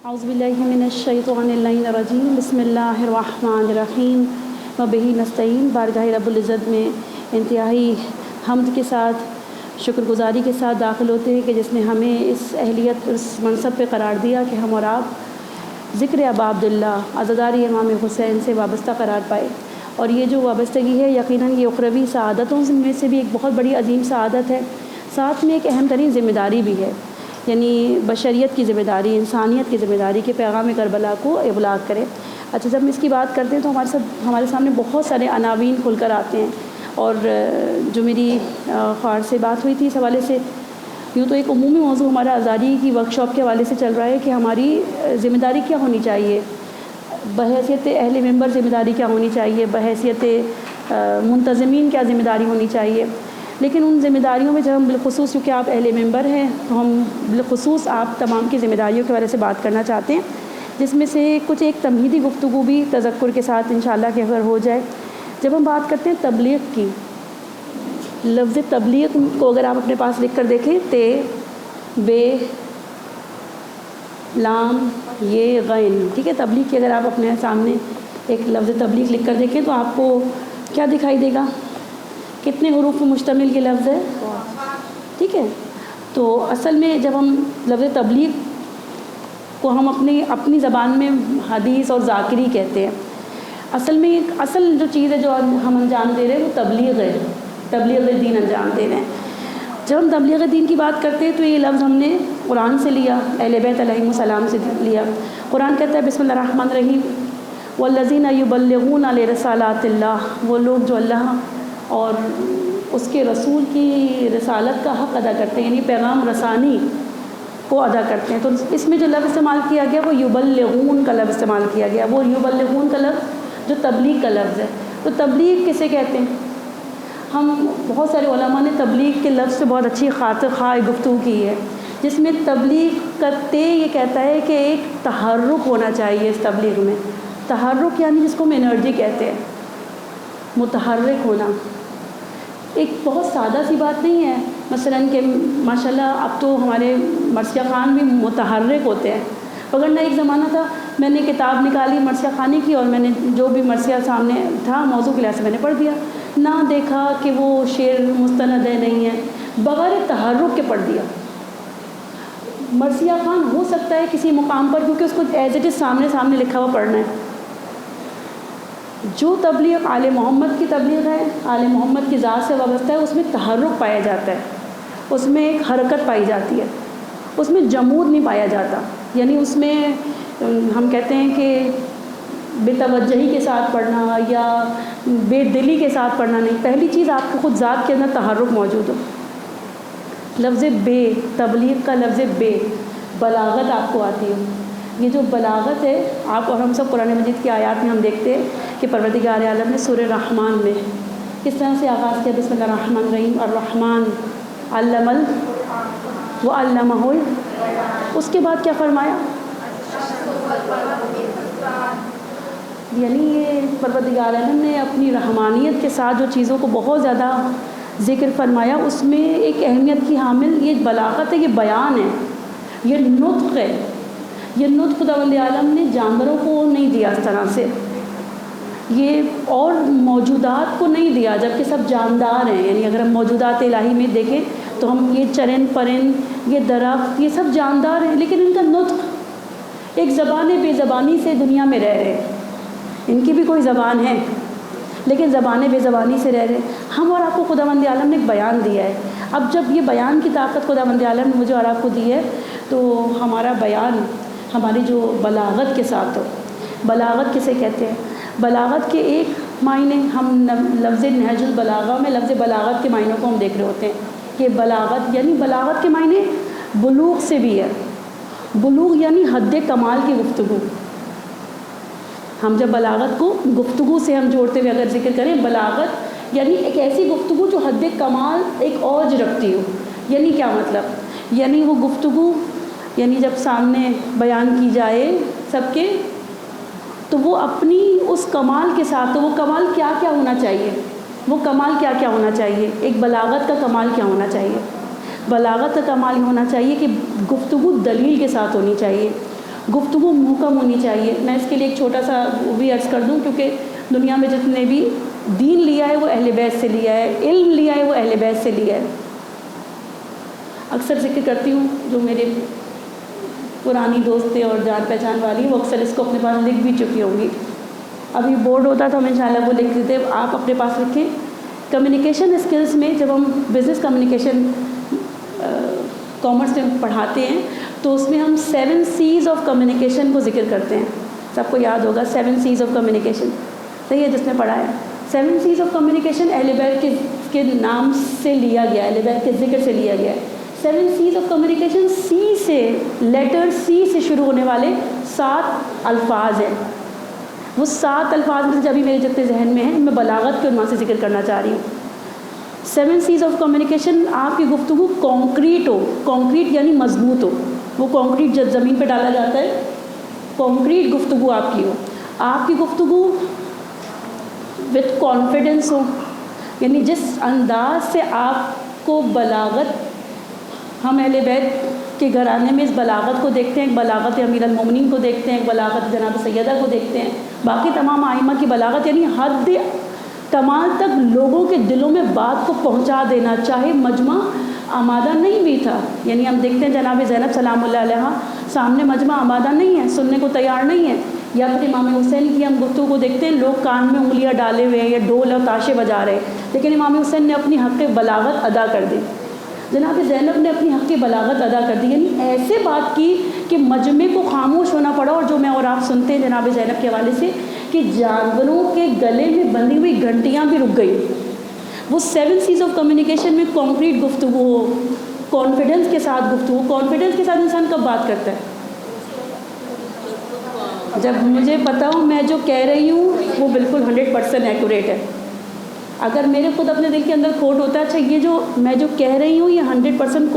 اعوذ باللہ من الشیطان الرجیم بسم اللہ الرحمن الرحیم وبہ نستعین۔ بارگاہ رب العزت میں انتہائی حمد کے ساتھ شکر گزاری کے ساتھ داخل ہوتے ہیں کہ جس نے ہمیں اس اہلیت اس منصب پہ قرار دیا کہ ہم اور آپ ذکر ابا عبداللہ عزادار امام حسین سے وابستہ قرار پائے۔ اور یہ جو وابستگی ہے یقیناً یہ اخروی سعادتوں میں سے بھی ایک بہت بڑی عظیم سعادت ہے، ساتھ میں ایک اہم ترین ذمہ داری بھی ہے، یعنی بشریت کی ذمہ داری، انسانیت کی ذمہ داری کہ پیغام کربلا کو ابلاغ کرے۔ اچھا، جب ہم اس کی بات کرتے ہیں تو ہمارے سامنے بہت سارے عناوین کھل کر آتے ہیں، اور جو میری خواہر سے بات ہوئی تھی اس حوالے سے، یوں تو ایک عمومی موضوع ہمارا آزادی کی ورکشاپ کے حوالے سے چل رہا ہے کہ ہماری ذمہ داری کیا ہونی چاہیے، بحیثیت اہل ممبر ذمہ داری کیا ہونی چاہیے، بحیثیت منتظمین کیا ذمہ داری ہونی چاہیے۔ لیکن ان ذمہ داریوں میں جب ہم بالخصوص، کیونکہ آپ اہل ممبر ہیں تو ہم بالخصوص آپ تمام کی ذمہ داریوں کے بارے سے بات کرنا چاہتے ہیں، جس میں سے کچھ ایک تمہیدی گفتگو بھی تذکر کے ساتھ انشاءاللہ کہ اگر ہو جائے۔ جب ہم بات کرتے ہیں تبلیغ کی، لفظ تبلیغ کو اگر آپ اپنے پاس لکھ کر دیکھیں، تے بے لام یہ غین، ٹھیک ہے، تبلیغ کی اگر آپ اپنے سامنے ایک لفظ تبلیغ لکھ کر دیکھیں تو آپ کو کیا دکھائی دے گا؟ کتنے حروف پر مشتمل یہ لفظ ہے؟ ٹھیک ہے، تو اصل میں جب ہم لفظ تبلیغ کو ہم اپنی زبان میں حدیث اور ذاکری کہتے ہیں، اصل میں اصل جو چیز ہے جو ہم انجام دے رہے ہیں وہ تبلیغ ہے، تبلیغ دین انجام دے رہے ہیں۔ جب ہم تبلیغ دین کی بات کرتے ہیں تو یہ لفظ ہم نے قرآن سے لیا، اہل بیت علیہم السلام سے لیا۔ قرآن کہتا ہے بسم اللہ الرحمن الرحیم والذین یبلغون رسالات اللہ، وہ لوگ جو اللہ اور اس کے رسول کی رسالت کا حق ادا کرتے ہیں، یعنی پیغام رسانی کو ادا کرتے ہیں۔ تو اس میں جو لفظ استعمال کیا گیا وہ یبلغون کا لفظ استعمال کیا گیا، وہ یبلغون کا لفظ جو تبلیغ کا لفظ ہے۔ تو تبلیغ کسے کہتے ہیں؟ ہم بہت سارے علماء نے تبلیغ کے لفظ سے بہت اچھی خاطر خواہ گفتگو کی ہے، جس میں تبلیغ کرتے یہ کہتا ہے کہ ایک تحرک ہونا چاہیے اس تبلیغ میں۔ تحرک یعنی جس کو ہم انرجی کہتے ہیں، متحرک ہونا۔ ایک بہت سادہ سی بات نہیں ہے، مثلاً کہ ماشاءاللہ اب تو ہمارے مرثیہ خان بھی متحرک ہوتے ہیں، وگرنہ ایک زمانہ تھا میں نے کتاب نکالی مرثیہ خانی کی اور میں نے جو بھی مرثیہ سامنے تھا موضوع کے لحاظ سے میں نے پڑھ دیا، نہ دیکھا کہ وہ شعر مستند ہے نہیں ہے، بغیر تحرک کے پڑھ دیا۔ مرثیہ خان ہو سکتا ہے کسی مقام پر کیونکہ اس کو ایز اٹ از سامنے لکھا ہوا پڑھنا ہے۔ جو تبلیغ آل محمد کی تبلیغ ہے، آل محمد کی ذات سے وابستہ ہے، اس میں تحرک پایا جاتا ہے، اس میں ایک حرکت پائی جاتی ہے، اس میں جمود نہیں پایا جاتا، یعنی اس میں ہم کہتے ہیں کہ بے توجہی کے ساتھ پڑھنا یا بے دلی کے ساتھ پڑھنا نہیں۔ پہلی چیز آپ کو خود ذات کے اندر تحرک موجود ہو۔ لفظ بے، تبلیغ کا لفظ بے، بلاغت آپ کو آتی ہے۔ یہ جو بلاغت ہے آپ اور ہم سب قرآن مجید کی آیات میں ہم دیکھتے ہیں کہ پروردگار عالم نے سورہ رحمان میں کس طرح سے آغاز کیا، بسم اللہ الرحمن الرحیم، الرحمن علم وعلمہ، اس کے بعد کیا فرمایا؟ یعنی یہ پروردگار عالم نے اپنی رحمانیت کے ساتھ جو چیزوں کو بہت زیادہ ذکر فرمایا، اس میں ایک اہمیت کی حامل یہ بلاغت ہے، یہ بیان ہے، یہ نطق ہے۔ یہ نطق خداوند عالم نے جانوروں کو نہیں دیا اس طرح سے، یہ اور موجودات کو نہیں دیا جبکہ سب جاندار ہیں، یعنی اگر ہم موجودات الہی میں دیکھیں تو ہم یہ چرند پرند، یہ درخت، یہ سب جاندار ہیں، لیکن ان کا نطق ایک زبان بے زبانی سے دنیا میں رہ رہے ہیں۔ ان کی بھی کوئی زبان ہے لیکن زبان بے زبانی سے رہ رہے۔ ہم اور آپ کو خداوند عالم نے ایک بیان دیا ہے۔ اب جب یہ بیان کی طاقت خداوند عالم نے مجھے اور آپ کو دی ہے تو ہمارا بیان ہماری جو بلاغت کے ساتھ ہو۔ بلاغت کسے کہتے ہیں؟ بلاغت کے ایک معنی ہم لفظ نہج البلاغہ میں لفظ بلاغت کے معنوں کو ہم دیکھ رہے ہوتے ہیں کہ بلاغت یعنی بلاغت کے معنی بلوغ سے بھی ہے۔ بلوغ یعنی حد کمال کی گفتگو۔ ہم جب بلاغت کو گفتگو سے ہم جوڑتے ہوئے اگر ذکر کریں، بلاغت یعنی ایک ایسی گفتگو جو حد کمال ایک اوج رکھتی ہو۔ یعنی کیا مطلب؟ یعنی وہ گفتگو یعنی جب سامنے بیان کی جائے سب کے تو وہ اپنی اس کمال کے ساتھ، تو وہ کمال کیا کیا ہونا چاہیے، وہ کمال کیا کیا ہونا چاہیے، ایک بلاغت کا کمال کیا ہونا چاہیے؟ بلاغت کا کمال ہونا چاہیے کہ گفتگو دلیل کے ساتھ ہونی چاہیے، گفتگو محکم ہونی چاہیے. میں اس کے لیے ایک چھوٹا سا وہ بھی عرض کر دوں، کیونکہ دنیا میں جتنے بھی دین لیا ہے وہ اہل بیت سے لیا ہے، علم لیا ہے وہ اہل بیت سے لیا ہے. اکثر ذکر کرتی ہوں، جو میرے پرانی دوست تھے اور جان پہچان والی، وہ اکثر اس کو اپنے پاس لکھ بھی چکی ہوں گی. ابھی بورڈ ہوتا تو ہم انشاءاللہ وہ لکھ دیتے، آپ اپنے پاس رکھیں. کمیونیکیشن اسکلز میں جب ہم بزنس کمیونیکیشن کامرس میں پڑھاتے ہیں تو اس میں ہم 7 C's آف کمیونیکیشن کو ذکر کرتے ہیں. سب کو یاد ہوگا 7 C's آف کمیونیکیشن، صحیح ہے جس نے پڑھا ہے. 7 C's آف کمیونیکیشن اہل بیت کے نام سے لیا گیا، اہل بیت کے ذکر سے لیا گیا ہے. 7 C's آف کمیونیکیشن سی سے، لیٹر سی سے شروع ہونے والے 7 الفاظ ہیں. وہ 7 الفاظ میں سے ابھی میرے جتنے ذہن میں ہیں میں بلاغت کے عنوان سے ذکر کرنا چاہ رہی ہوں. 7 C's آف کمیونیکیشن، آپ کی گفتگو کانکریٹ ہو. کانکریٹ یعنی مضبوط ہو. وہ کانکریٹ جب زمین پہ ڈالا جاتا ہے، کانکریٹ گفتگو آپ کی ہو. آپ کی گفتگو وتھ کانفیڈنس ہو، یعنی جس انداز سے آپ کو بلاغت، ہم اہل بیت کے گھرانے میں اس بلاغت کو دیکھتے ہیں، ایک بلاغت امیر المومنین کو دیکھتے ہیں، ایک بلاغت جناب سیدہ کو دیکھتے ہیں، باقی تمام ائمہ کی بلاغت یعنی حد کمال تک لوگوں کے دلوں میں بات کو پہنچا دینا، چاہے مجمع آمادہ نہیں بھی تھا. یعنی ہم دیکھتے ہیں جناب زینب سلام اللہ علیہ سامنے مجمع آمادہ نہیں ہے، سننے کو تیار نہیں ہے. یا پھر امام حسین کی ہم گفتگو کو دیکھتے ہیں، لوگ کان میں انگلیاں ڈالے ہوئے ہیں یا ڈول اور تاشے بجا رہے ہیں، لیکن امام حسین نے اپنی حق بلاغت ادا کر دی. جناب زینب نے اپنی حق بلاغت ادا کر دی، یعنی ایسے بات کی کہ مجمع کو خاموش ہونا پڑا. اور جو میں اور آپ سنتے ہیں جناب زینب کے حوالے سے کہ جانوروں کے گلے میں بندھی ہوئی گھنٹیاں بھی رک گئی. وہ 7 C's آف کمیونیکیشن میں کانکریٹ گفتگو ہو، کانفیڈنس کے ساتھ گفتگو. کانفیڈنس کے ساتھ انسان کب بات کرتا ہے؟ جب مجھے پتا ہو میں جو کہہ رہی ہوں وہ بالکل 100% ایکوریٹ ہے. اگر میرے خود اپنے دل کے اندر کھوٹ ہوتا ہے، اچھا یہ جو میں جو کہہ رہی ہوں یہ 100%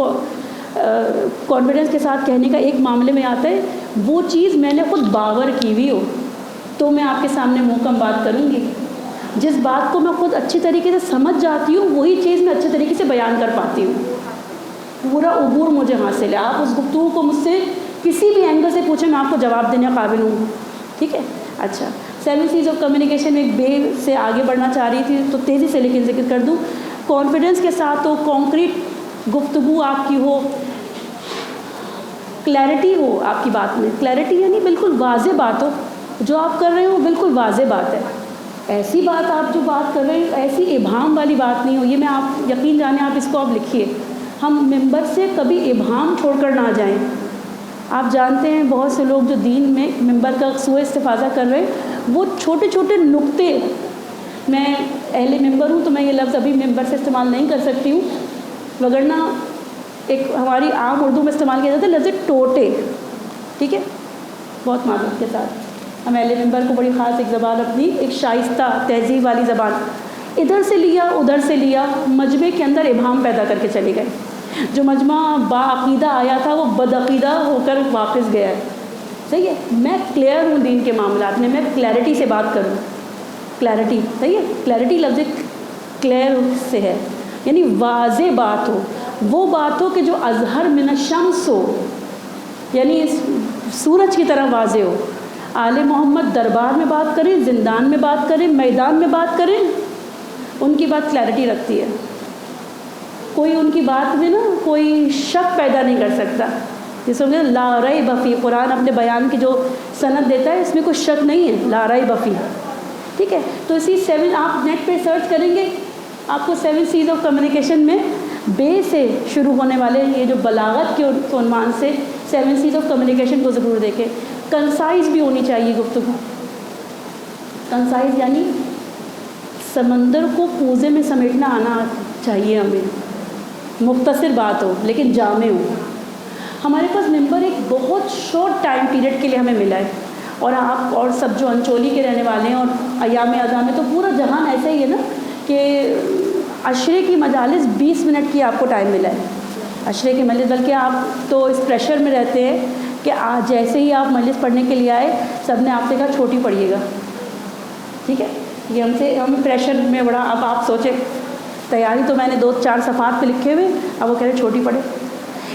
کانفیڈنس کے ساتھ کہنے کا ایک معاملے میں آتا ہے، وہ چیز میں نے خود باور کی ہوئی ہو تو میں آپ کے سامنے محکم بات کروں گی. جس بات کو میں خود اچھی طریقے سے سمجھ جاتی ہوں وہی چیز میں اچھے طریقے سے بیان کر پاتی ہوں. پورا عبور مجھے حاصل ہے. آپ اس گفتگو کو مجھ سے کسی بھی اینگل سے پوچھیں میں آپ کو جواب دینے قابل ہوں. ٹھیک ہے. اچھا 7 C's آف کمیونیکیشن میں ایک بے سے آگے بڑھنا چاہ رہی تھی تو تیزی سے لیکن ذکر کر دوں. کانفیڈنس کے ساتھ ہو، کانکریٹ گفتگو آپ کی ہو، کلیئرٹی ہو آپ کی بات میں. کلیئرٹی یعنی بالکل واضح بات ہو، جو آپ کر رہے ہو بالکل واضح بات ہے. ایسی بات آپ جو بات کر رہے ہیں ایسی ابہام والی بات نہیں ہو. یہ میں آپ یقین جانیں، آپ اس کو آپ لکھیے. ہم ممبر سے کبھی ابہام چھوڑ کر نہ جائیں. آپ جانتے ہیں بہت سے لوگ جو دین میں ممبر کا سوء استفادہ کر رہے ہیں، وہ چھوٹے چھوٹے نقطے، میں اہل ممبر ہوں تو میں یہ لفظ ابھی ممبر سے استعمال نہیں کر سکتی ہوں، وگرنہ ایک ہماری عام اردو میں استعمال کیا جاتا ہے لفظ ٹوٹے. ٹھیک ہے، بہت معذرت کے ساتھ. ہم اہل ممبر کو بڑی خاص ایک زبان اپنی، ایک شائستہ تہذیب والی زبان، ادھر سے لیا ادھر سے لیا، مجمع کے اندر ابہام پیدا کر کے چلے گئے. جو مجمع باعقیدہ آیا تھا وہ بدعقیدہ ہو کر واپس گیا ہے. صحیح ہے. میں کلیئر ہوں دین کے معاملات میں کلیئرٹی سے بات کروں. کلیئرٹی صحیح ہے. کلیئرٹی لفظ کلیئر سے ہے، یعنی واضح بات ہو. وہ بات ہو کہ جو اظہر من الشمس ہو، یعنی سورج کی طرح واضح ہو. آل محمد دربار میں بات کریں، زندان میں بات کریں، میدان میں بات کریں، ان کی بات کلیئرٹی رکھتی ہے. کوئی ان کی بات میں نا کوئی شک پیدا نہیں کر سکتا. جس میں لا ریب فیہ، قرآن اپنے بیان کی جو سند دیتا ہے اس میں کوئی شک نہیں ہے، لا ریب فیہ. ٹھیک ہے. تو اسی 7 آپ نیٹ پہ سرچ کریں گے آپ کو 7 C's آف کمیونیکیشن میں بے سے شروع ہونے والے یہ جو بلاغت کے عنوان سے 7 C's آف کمیونیکیشن کو ضرور دیکھیں. کنسائز بھی ہونی چاہیے گفتگو. کنسائز یعنی سمندر کو کوزے میں سمیٹنا آنا چاہیے ہمیں. مختصر بات ہو لیکن جامع ہو. ہمارے پاس ممبر ایک بہت شارٹ ٹائم پیریڈ کے لیے ہمیں ملا ہے، اور آپ اور سب جو انچولی کے رہنے والے ہیں اور ایام اعظام میں تو پورا جہان ایسا ہی ہے نا کہ عشرے کی مجالس 20 منٹ کی آپ کو ٹائم ملا ہے. عشرے کی مجلس، بلکہ آپ تو اس پریشر میں رہتے ہیں کہ جیسے ہی آپ مجلس پڑھنے کے لیے آئے سب نے آپ سے کہا چھوٹی پڑھیے گا. ٹھیک ہے. یہ ہم پریشر میں بڑا. اب آپ سوچیں تیاری تو میں نے 2-4 صفحات پہ لکھے ہوئے، اب وہ کہہ رہے چھوٹی پڑھے.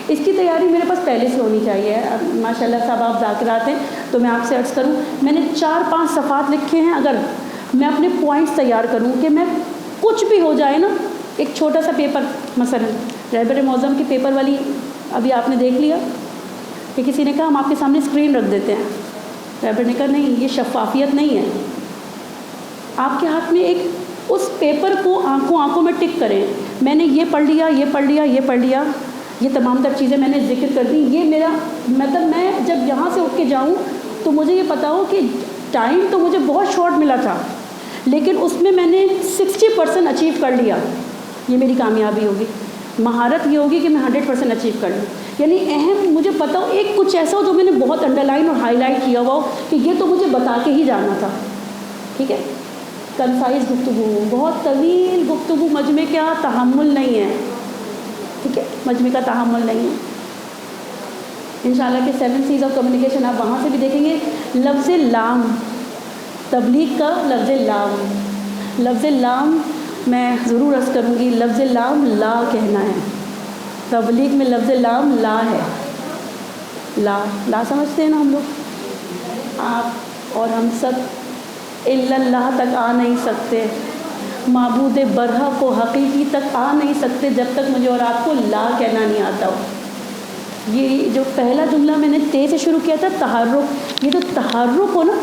اس کی تیاری میرے پاس پہلے سے ہونی چاہیے. ماشاء اللہ صاحب آپ ذاکرات ہیں تو میں آپ سے عرض کروں, میں نے 4-5 صفحات لکھے ہیں. اگر میں اپنے پوائنٹس تیار کروں کہ میں کچھ بھی ہو جائے نا, ایک چھوٹا سا پیپر مثلا رہبر معظم کی پیپر والی ابھی آپ نے دیکھ لیا کہ کسی نے کہا ہم آپ کے سامنے اسکرین رکھ دیتے ہیں. رہبر نے کہا نہیں, یہ شفافیت نہیں ہے. آپ کے ہاتھ میں ایک اس پیپر کو آنکھوں میں ٹک کریں, میں نے یہ پڑھ لیا, یہ پڑھ لیا, یہ پڑھ لیا, یہ تمام تر چیزیں میں نے ذکر کر دی. یہ میرا مطلب میں جب یہاں سے اٹھ کے جاؤں تو مجھے یہ پتا ہو کہ ٹائم تو مجھے بہت شارٹ ملا تھا, لیکن اس میں نے 60% اچیو کر لیا. یہ میری کامیابی ہوگی. مہارت یہ ہوگی کہ میں 100% اچیو کر لوں. یعنی اہم مجھے پتا ہو, ایک کچھ ایسا ہو جو میں نے بہت انڈر لائن اور ہائی لائٹ کیا ہوا ہو کہ یہ تو مجھے بتا کے ہی جانا تھا. ٹھیک ہے, کنسائز گفتگو, بہت طویل گفتگو, مجمع کا تحمل نہیں ہے. ٹھیک ہے, مجمع کا تحمل نہیں ہے. انشاءاللہ کہ 7 C's آف کمیونیکیشن آپ وہاں سے بھی دیکھیں گے. لفظ لام, تبلیغ کا لفظ لام, لفظ لام میں ضرور عرض کروں گی, لفظ لام لا کہنا ہے. تبلیغ میں لفظ لام لا ہے. لا سمجھتے ہیں نا ہم لوگ, آپ اور ہم سب الا اللہ تک آ نہیں سکتے, معبود برحق و حقیقی تک آ نہیں سکتے جب تک مجھے اور آپ کو لا کہنا نہیں آتا ہو. یہ جو پہلا جملہ میں نے تے سے شروع کیا تھا, تحرک, یہ جو تحرک ہو نا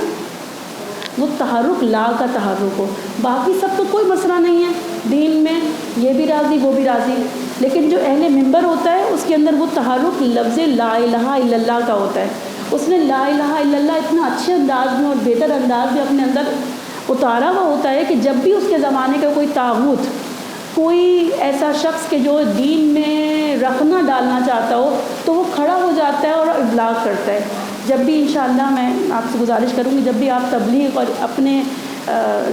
وہ تحرک لا کا تحرک ہو. باقی سب تو کوئی مسئلہ نہیں ہے دین میں, یہ بھی راضی وہ بھی راضی, لیکن جو اہل منبر ہوتا ہے اس کے اندر وہ تحرک لفظ لا الہ الا اللہ کا ہوتا ہے. اس نے لا الہ الا اللہ اتنا اچھے انداز میں اور بہتر انداز میں اپنے اندر اتارا ہوا ہوتا ہے کہ جب بھی اس کے زمانے کا کوئی طاغوت, کوئی ایسا شخص کہ جو دین میں رخنہ ڈالنا چاہتا ہو تو وہ کھڑا ہو جاتا ہے اور ابلاغ کرتا ہے. جب بھی انشاءاللہ میں آپ سے گزارش کروں گی, جب بھی آپ تبلیغ اور اپنے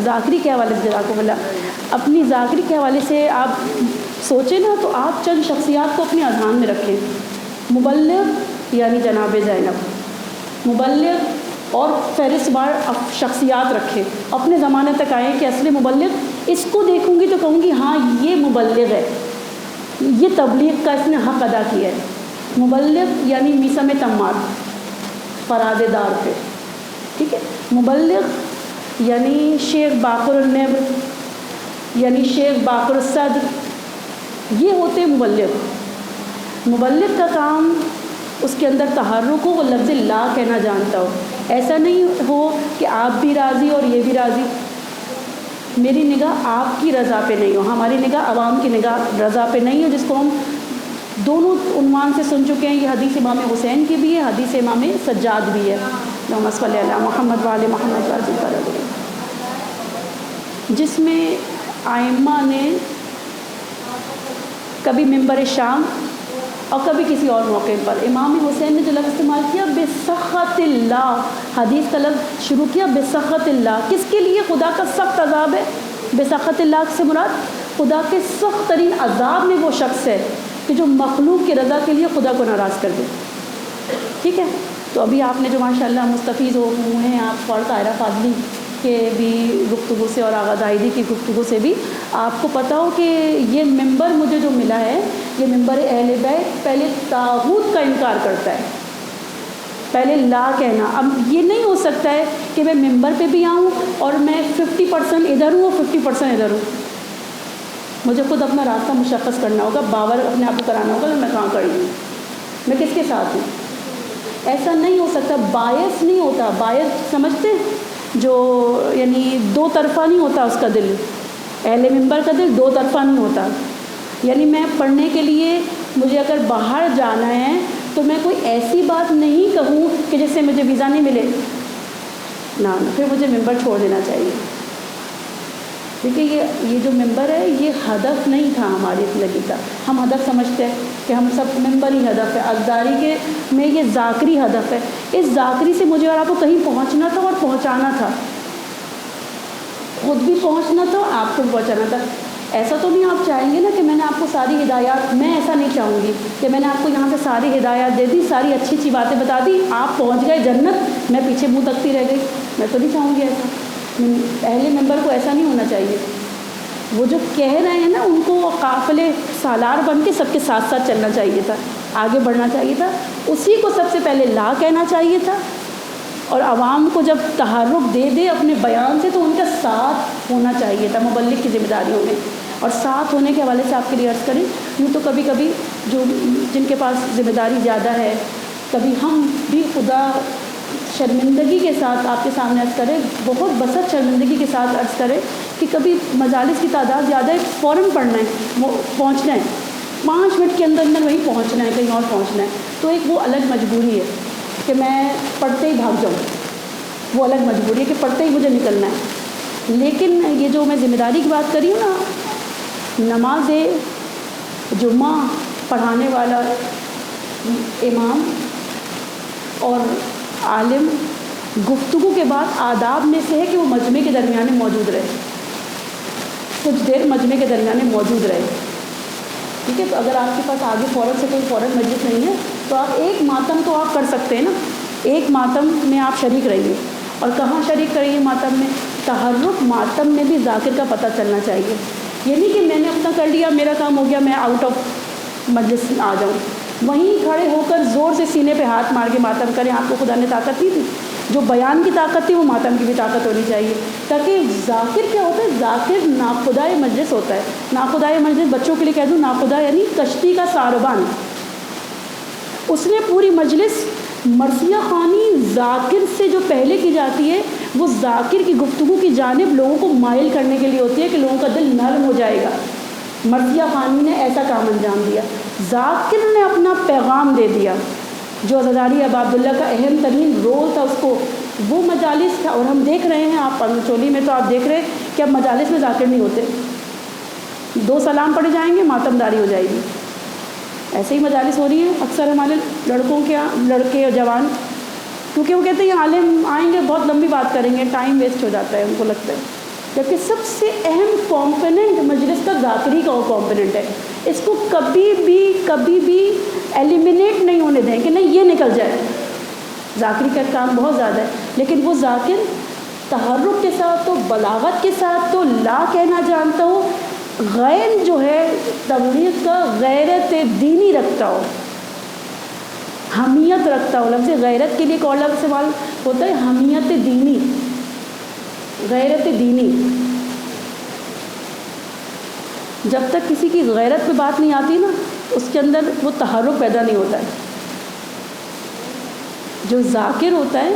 ذاکری کے حوالے سے, جزاکم اللہ, اپنی ذاکری کے حوالے سے آپ سوچیں نا تو آپ چند شخصیات کو اپنے اذہان میں رکھیں. مبلغ یعنی جناب زینب, مبلغ اور فہرست بار شخصیات رکھیں. اپنے زمانے تک آئیں کہ اصل مبلغ, اس کو دیکھوں گی تو کہوں گی ہاں یہ مبلغ ہے, یہ تبلیغ کا اس نے حق ادا کیا ہے. مبلغ یعنی میثم تمار, فراد دار پہ. ٹھیک ہے, مبلغ یعنی شیخ باقر النبر, یعنی شیخ باقر الصدر, یہ ہوتے مبلغ. مبلغ کا کام اس کے اندر تحرک ہو, وہ لفظ لا کہنا جانتا ہو. ایسا نہیں ہو کہ آپ بھی راضی اور یہ بھی راضی. میری نگاہ آپ کی رضا پہ نہیں ہو, ہماری نگاہ عوام کی نگاہ رضا پہ نہیں ہو, جس کو ہم دونوں عنوان سے سن چکے ہیں. یہ حدیث امام حسین کی بھی ہے, حدیث امام سجاد بھی ہے. اللہم صلی علی محمد وآل محمد وسلم, جس میں ائمہ نے کبھی منبر شام اور کبھی کسی اور موقع پر امام حسین نے جو لفظ استعمال کیا بسخط اللہ, حدیث کا لفظ شروع کیا بسخط اللہ. کس کے لیے؟ خدا کا سخت عذاب ہے. بسخط اللہ سے مراد خدا کے سخت ترین عذاب میں وہ شخص ہے کہ جو مخلوق کی رضا کے لیے خدا کو ناراض کر دے. ٹھیک ہے, تو ابھی آپ نے جو ماشاءاللہ مستفیض ہوئے ہیں آپ اور طاہرہ فاضلی کے بھی گفتگو سے اور آغا زاہدی کی گفتگو سے بھی آپ کو پتہ ہو کہ یہ منبر مجھے جو ملا ہے یہ منبر اہل بیت پہلے طاغوت کا انکار کرتا ہے, پہلے لا کہنا. اب یہ نہیں ہو سکتا ہے کہ میں منبر پہ بھی آؤں اور میں 50% ادھر ہوں اور 50% ادھر ہوں. مجھے خود اپنا راستہ مشخص کرنا ہوگا, باور اپنے آپ کو کرانا ہوگا کہ میں کہاں کھڑی ہوں, میں کس کے ساتھ ہوں. ایسا نہیں ہو سکتا. باعث نہیں ہوتا, باعث سمجھتے جو یعنی دو طرفہ نہیں ہوتا اس کا دل. اہل منبر کا دل دو طرفہ نہیں ہوتا. یعنی میں پڑھنے کے لیے مجھے اگر باہر جانا ہے تو میں کوئی ایسی بات نہیں کہوں کہ جس سے مجھے ویزا نہیں ملے, نہ پھر مجھے منبر چھوڑ دینا چاہیے. دیکھیے یہ جو منبر ہے یہ ہدف نہیں تھا ہماری زندگی کا. ہم ہدف سمجھتے ہیں کہ ہم سب منبر ہی ہدف ہے. ازداری کے میں یہ ذاکری ہدف ہے. اس ذاکری سے مجھے اور آپ کو کہیں پہنچنا تھا اور پہنچانا تھا, خود بھی پہنچنا تھا, آپ کو بھی پہنچانا تھا. ایسا تو نہیں آپ چاہیں گے نا کہ میں نے آپ کو ساری ہدایات, میں ایسا نہیں چاہوں گی کہ میں نے آپ کو یہاں سے ساری ہدایات دے دی, ساری اچھی اچھی باتیں بتا دی, آپ پہنچ گئے جنت, میں پیچھے منہ تکتی رہ گئی. میں تو نہیں چاہوں گی ایسا. اہل منبر کو ایسا نہیں ہونا چاہیے. وہ جو کہہ رہے ہیں نا ان کو قافلے سالار بن کے سب کے ساتھ ساتھ چلنا چاہیے تھا. آگے بڑھنا چاہیے تھا، اسی کو سب سے پہلے لا کہنا چاہیے تھا، اور عوام کو جب تحرک دے دے اپنے بیان سے تو ان کا ساتھ ہونا چاہیے تھا مبلغ کی ذمہ داریوں میں۔ اور ساتھ ہونے کے حوالے سے آپ کے لیے عرض کریں، یوں تو کبھی کبھی جو جن کے پاس ذمہ داری زیادہ ہے، کبھی ہم بھی خدا شرمندگی کے ساتھ آپ کے سامنے عرض کریں، بہت بسط شرمندگی کے ساتھ عرض کریں کہ کبھی مجالس کی تعداد زیادہ ہے، فوراً پڑھنا ہے، وہ پہنچنا ہے، 5 منٹ کے اندر اندر وہیں پہنچنا ہے، کہیں اور پہنچنا ہے، تو ایک وہ الگ مجبوری ہے کہ میں پڑھتے ہی بھاگ جاؤں، وہ الگ مجبوری ہے کہ پڑھتے ہی مجھے نکلنا ہے۔ لیکن یہ جو میں ذمہ داری کی بات کری ہوں نا، نماز جمعہ پڑھانے والا امام اور عالم گفتگو کے بعد آداب میں سے ہے کہ وہ مجمع کے درمیانے موجود رہے، کچھ دیر مجمع کے درمیانے موجود رہے، ٹھیک ہے۔ تو اگر آپ کے پاس آگے فوراً سے کوئی فوراً مجلس نہیں ہے تو آپ ایک ماتم تو آپ کر سکتے ہیں نا، ایک ماتم میں آپ شریک رہیے۔ اور کہاں شریک کریے ماتم میں؟ تحرک ماتم میں بھی ذاکر کا پتہ چلنا چاہیے، یہ نہیں کہ میں نے اپنا کر لیا، میرا کام ہو گیا، میں آؤٹ آف مجلس آ جاؤں، وہیں کھڑے ہو کر زور سے سینے پہ ہاتھ مار کے ماتم کریں۔ آپ کو خدا نے طاقت دی تھی، جو بیان کی طاقت تھی وہ ماتم کی بھی طاقت ہونی چاہیے، تاکہ ذاکر کیا ہوتا ہے؟ ذاکر ناخدائے مجلس ہوتا ہے۔ ناخدائے مجلس بچوں کے لیے کہہ دوں، ناخدا یعنی کشتی کا ساربان، اس نے پوری مجلس مرثیہ خوانی ذاکر سے جو پہلے کی جاتی ہے وہ ذاکر کی گفتگو کی جانب لوگوں کو مائل کرنے کے لیے ہوتی ہے کہ لوگوں کا دل نرم ہو جائے گا۔ مرثیہ خوانی نے ایسا کام انجام دیا، ذاکر نے اپنا پیغام دے دیا، جو عزاداری ابا عبداللہ کا اہم ترین رول تھا اس کو، وہ مجالس تھا۔ اور ہم دیکھ رہے ہیں، آپ پنچولی میں تو آپ دیکھ رہے ہیں کہ اب مجالس میں ذاکر نہیں ہوتے، 2 سلام پڑھے جائیں گے، ماتم داری ہو جائے گی۔ ایسے ہی مجالس ہو رہی ہیں اکثر ہمارے لڑکے اور جوان، کیونکہ وہ کہتے ہیں عالم آئیں گے بہت لمبی بات کریں گے، ٹائم ویسٹ ہو جاتا ہے ان کو لگتا ہے، جبکہ سب سے اہم کمپوننٹ مجلس کا ذاکری کا وہ کمپوننٹ ہے، اس کو کبھی بھی ایلیمنیٹ نہیں ہونے دیں کہ نہیں یہ نکل جائے۔ ذاکری کا کام بہت زیادہ ہے، لیکن وہ ذاکر تحرک کے ساتھ ہو، بلاغت کے ساتھ ہو، لا کہنا جانتا ہو، غیر جو ہے تبلیغ کا غیرت دینی رکھتا ہو، حمیت رکھتا ہو۔ لفظ غیرت کے لیے ایک اور لفظ استعمال ہوتا ہے، حمیت دینی، غیرت دینی۔ جب تک کسی کی غیرت پہ بات نہیں آتی نا، اس کے اندر وہ تحرک پیدا نہیں ہوتا ہے۔ جو ذاکر ہوتا ہے،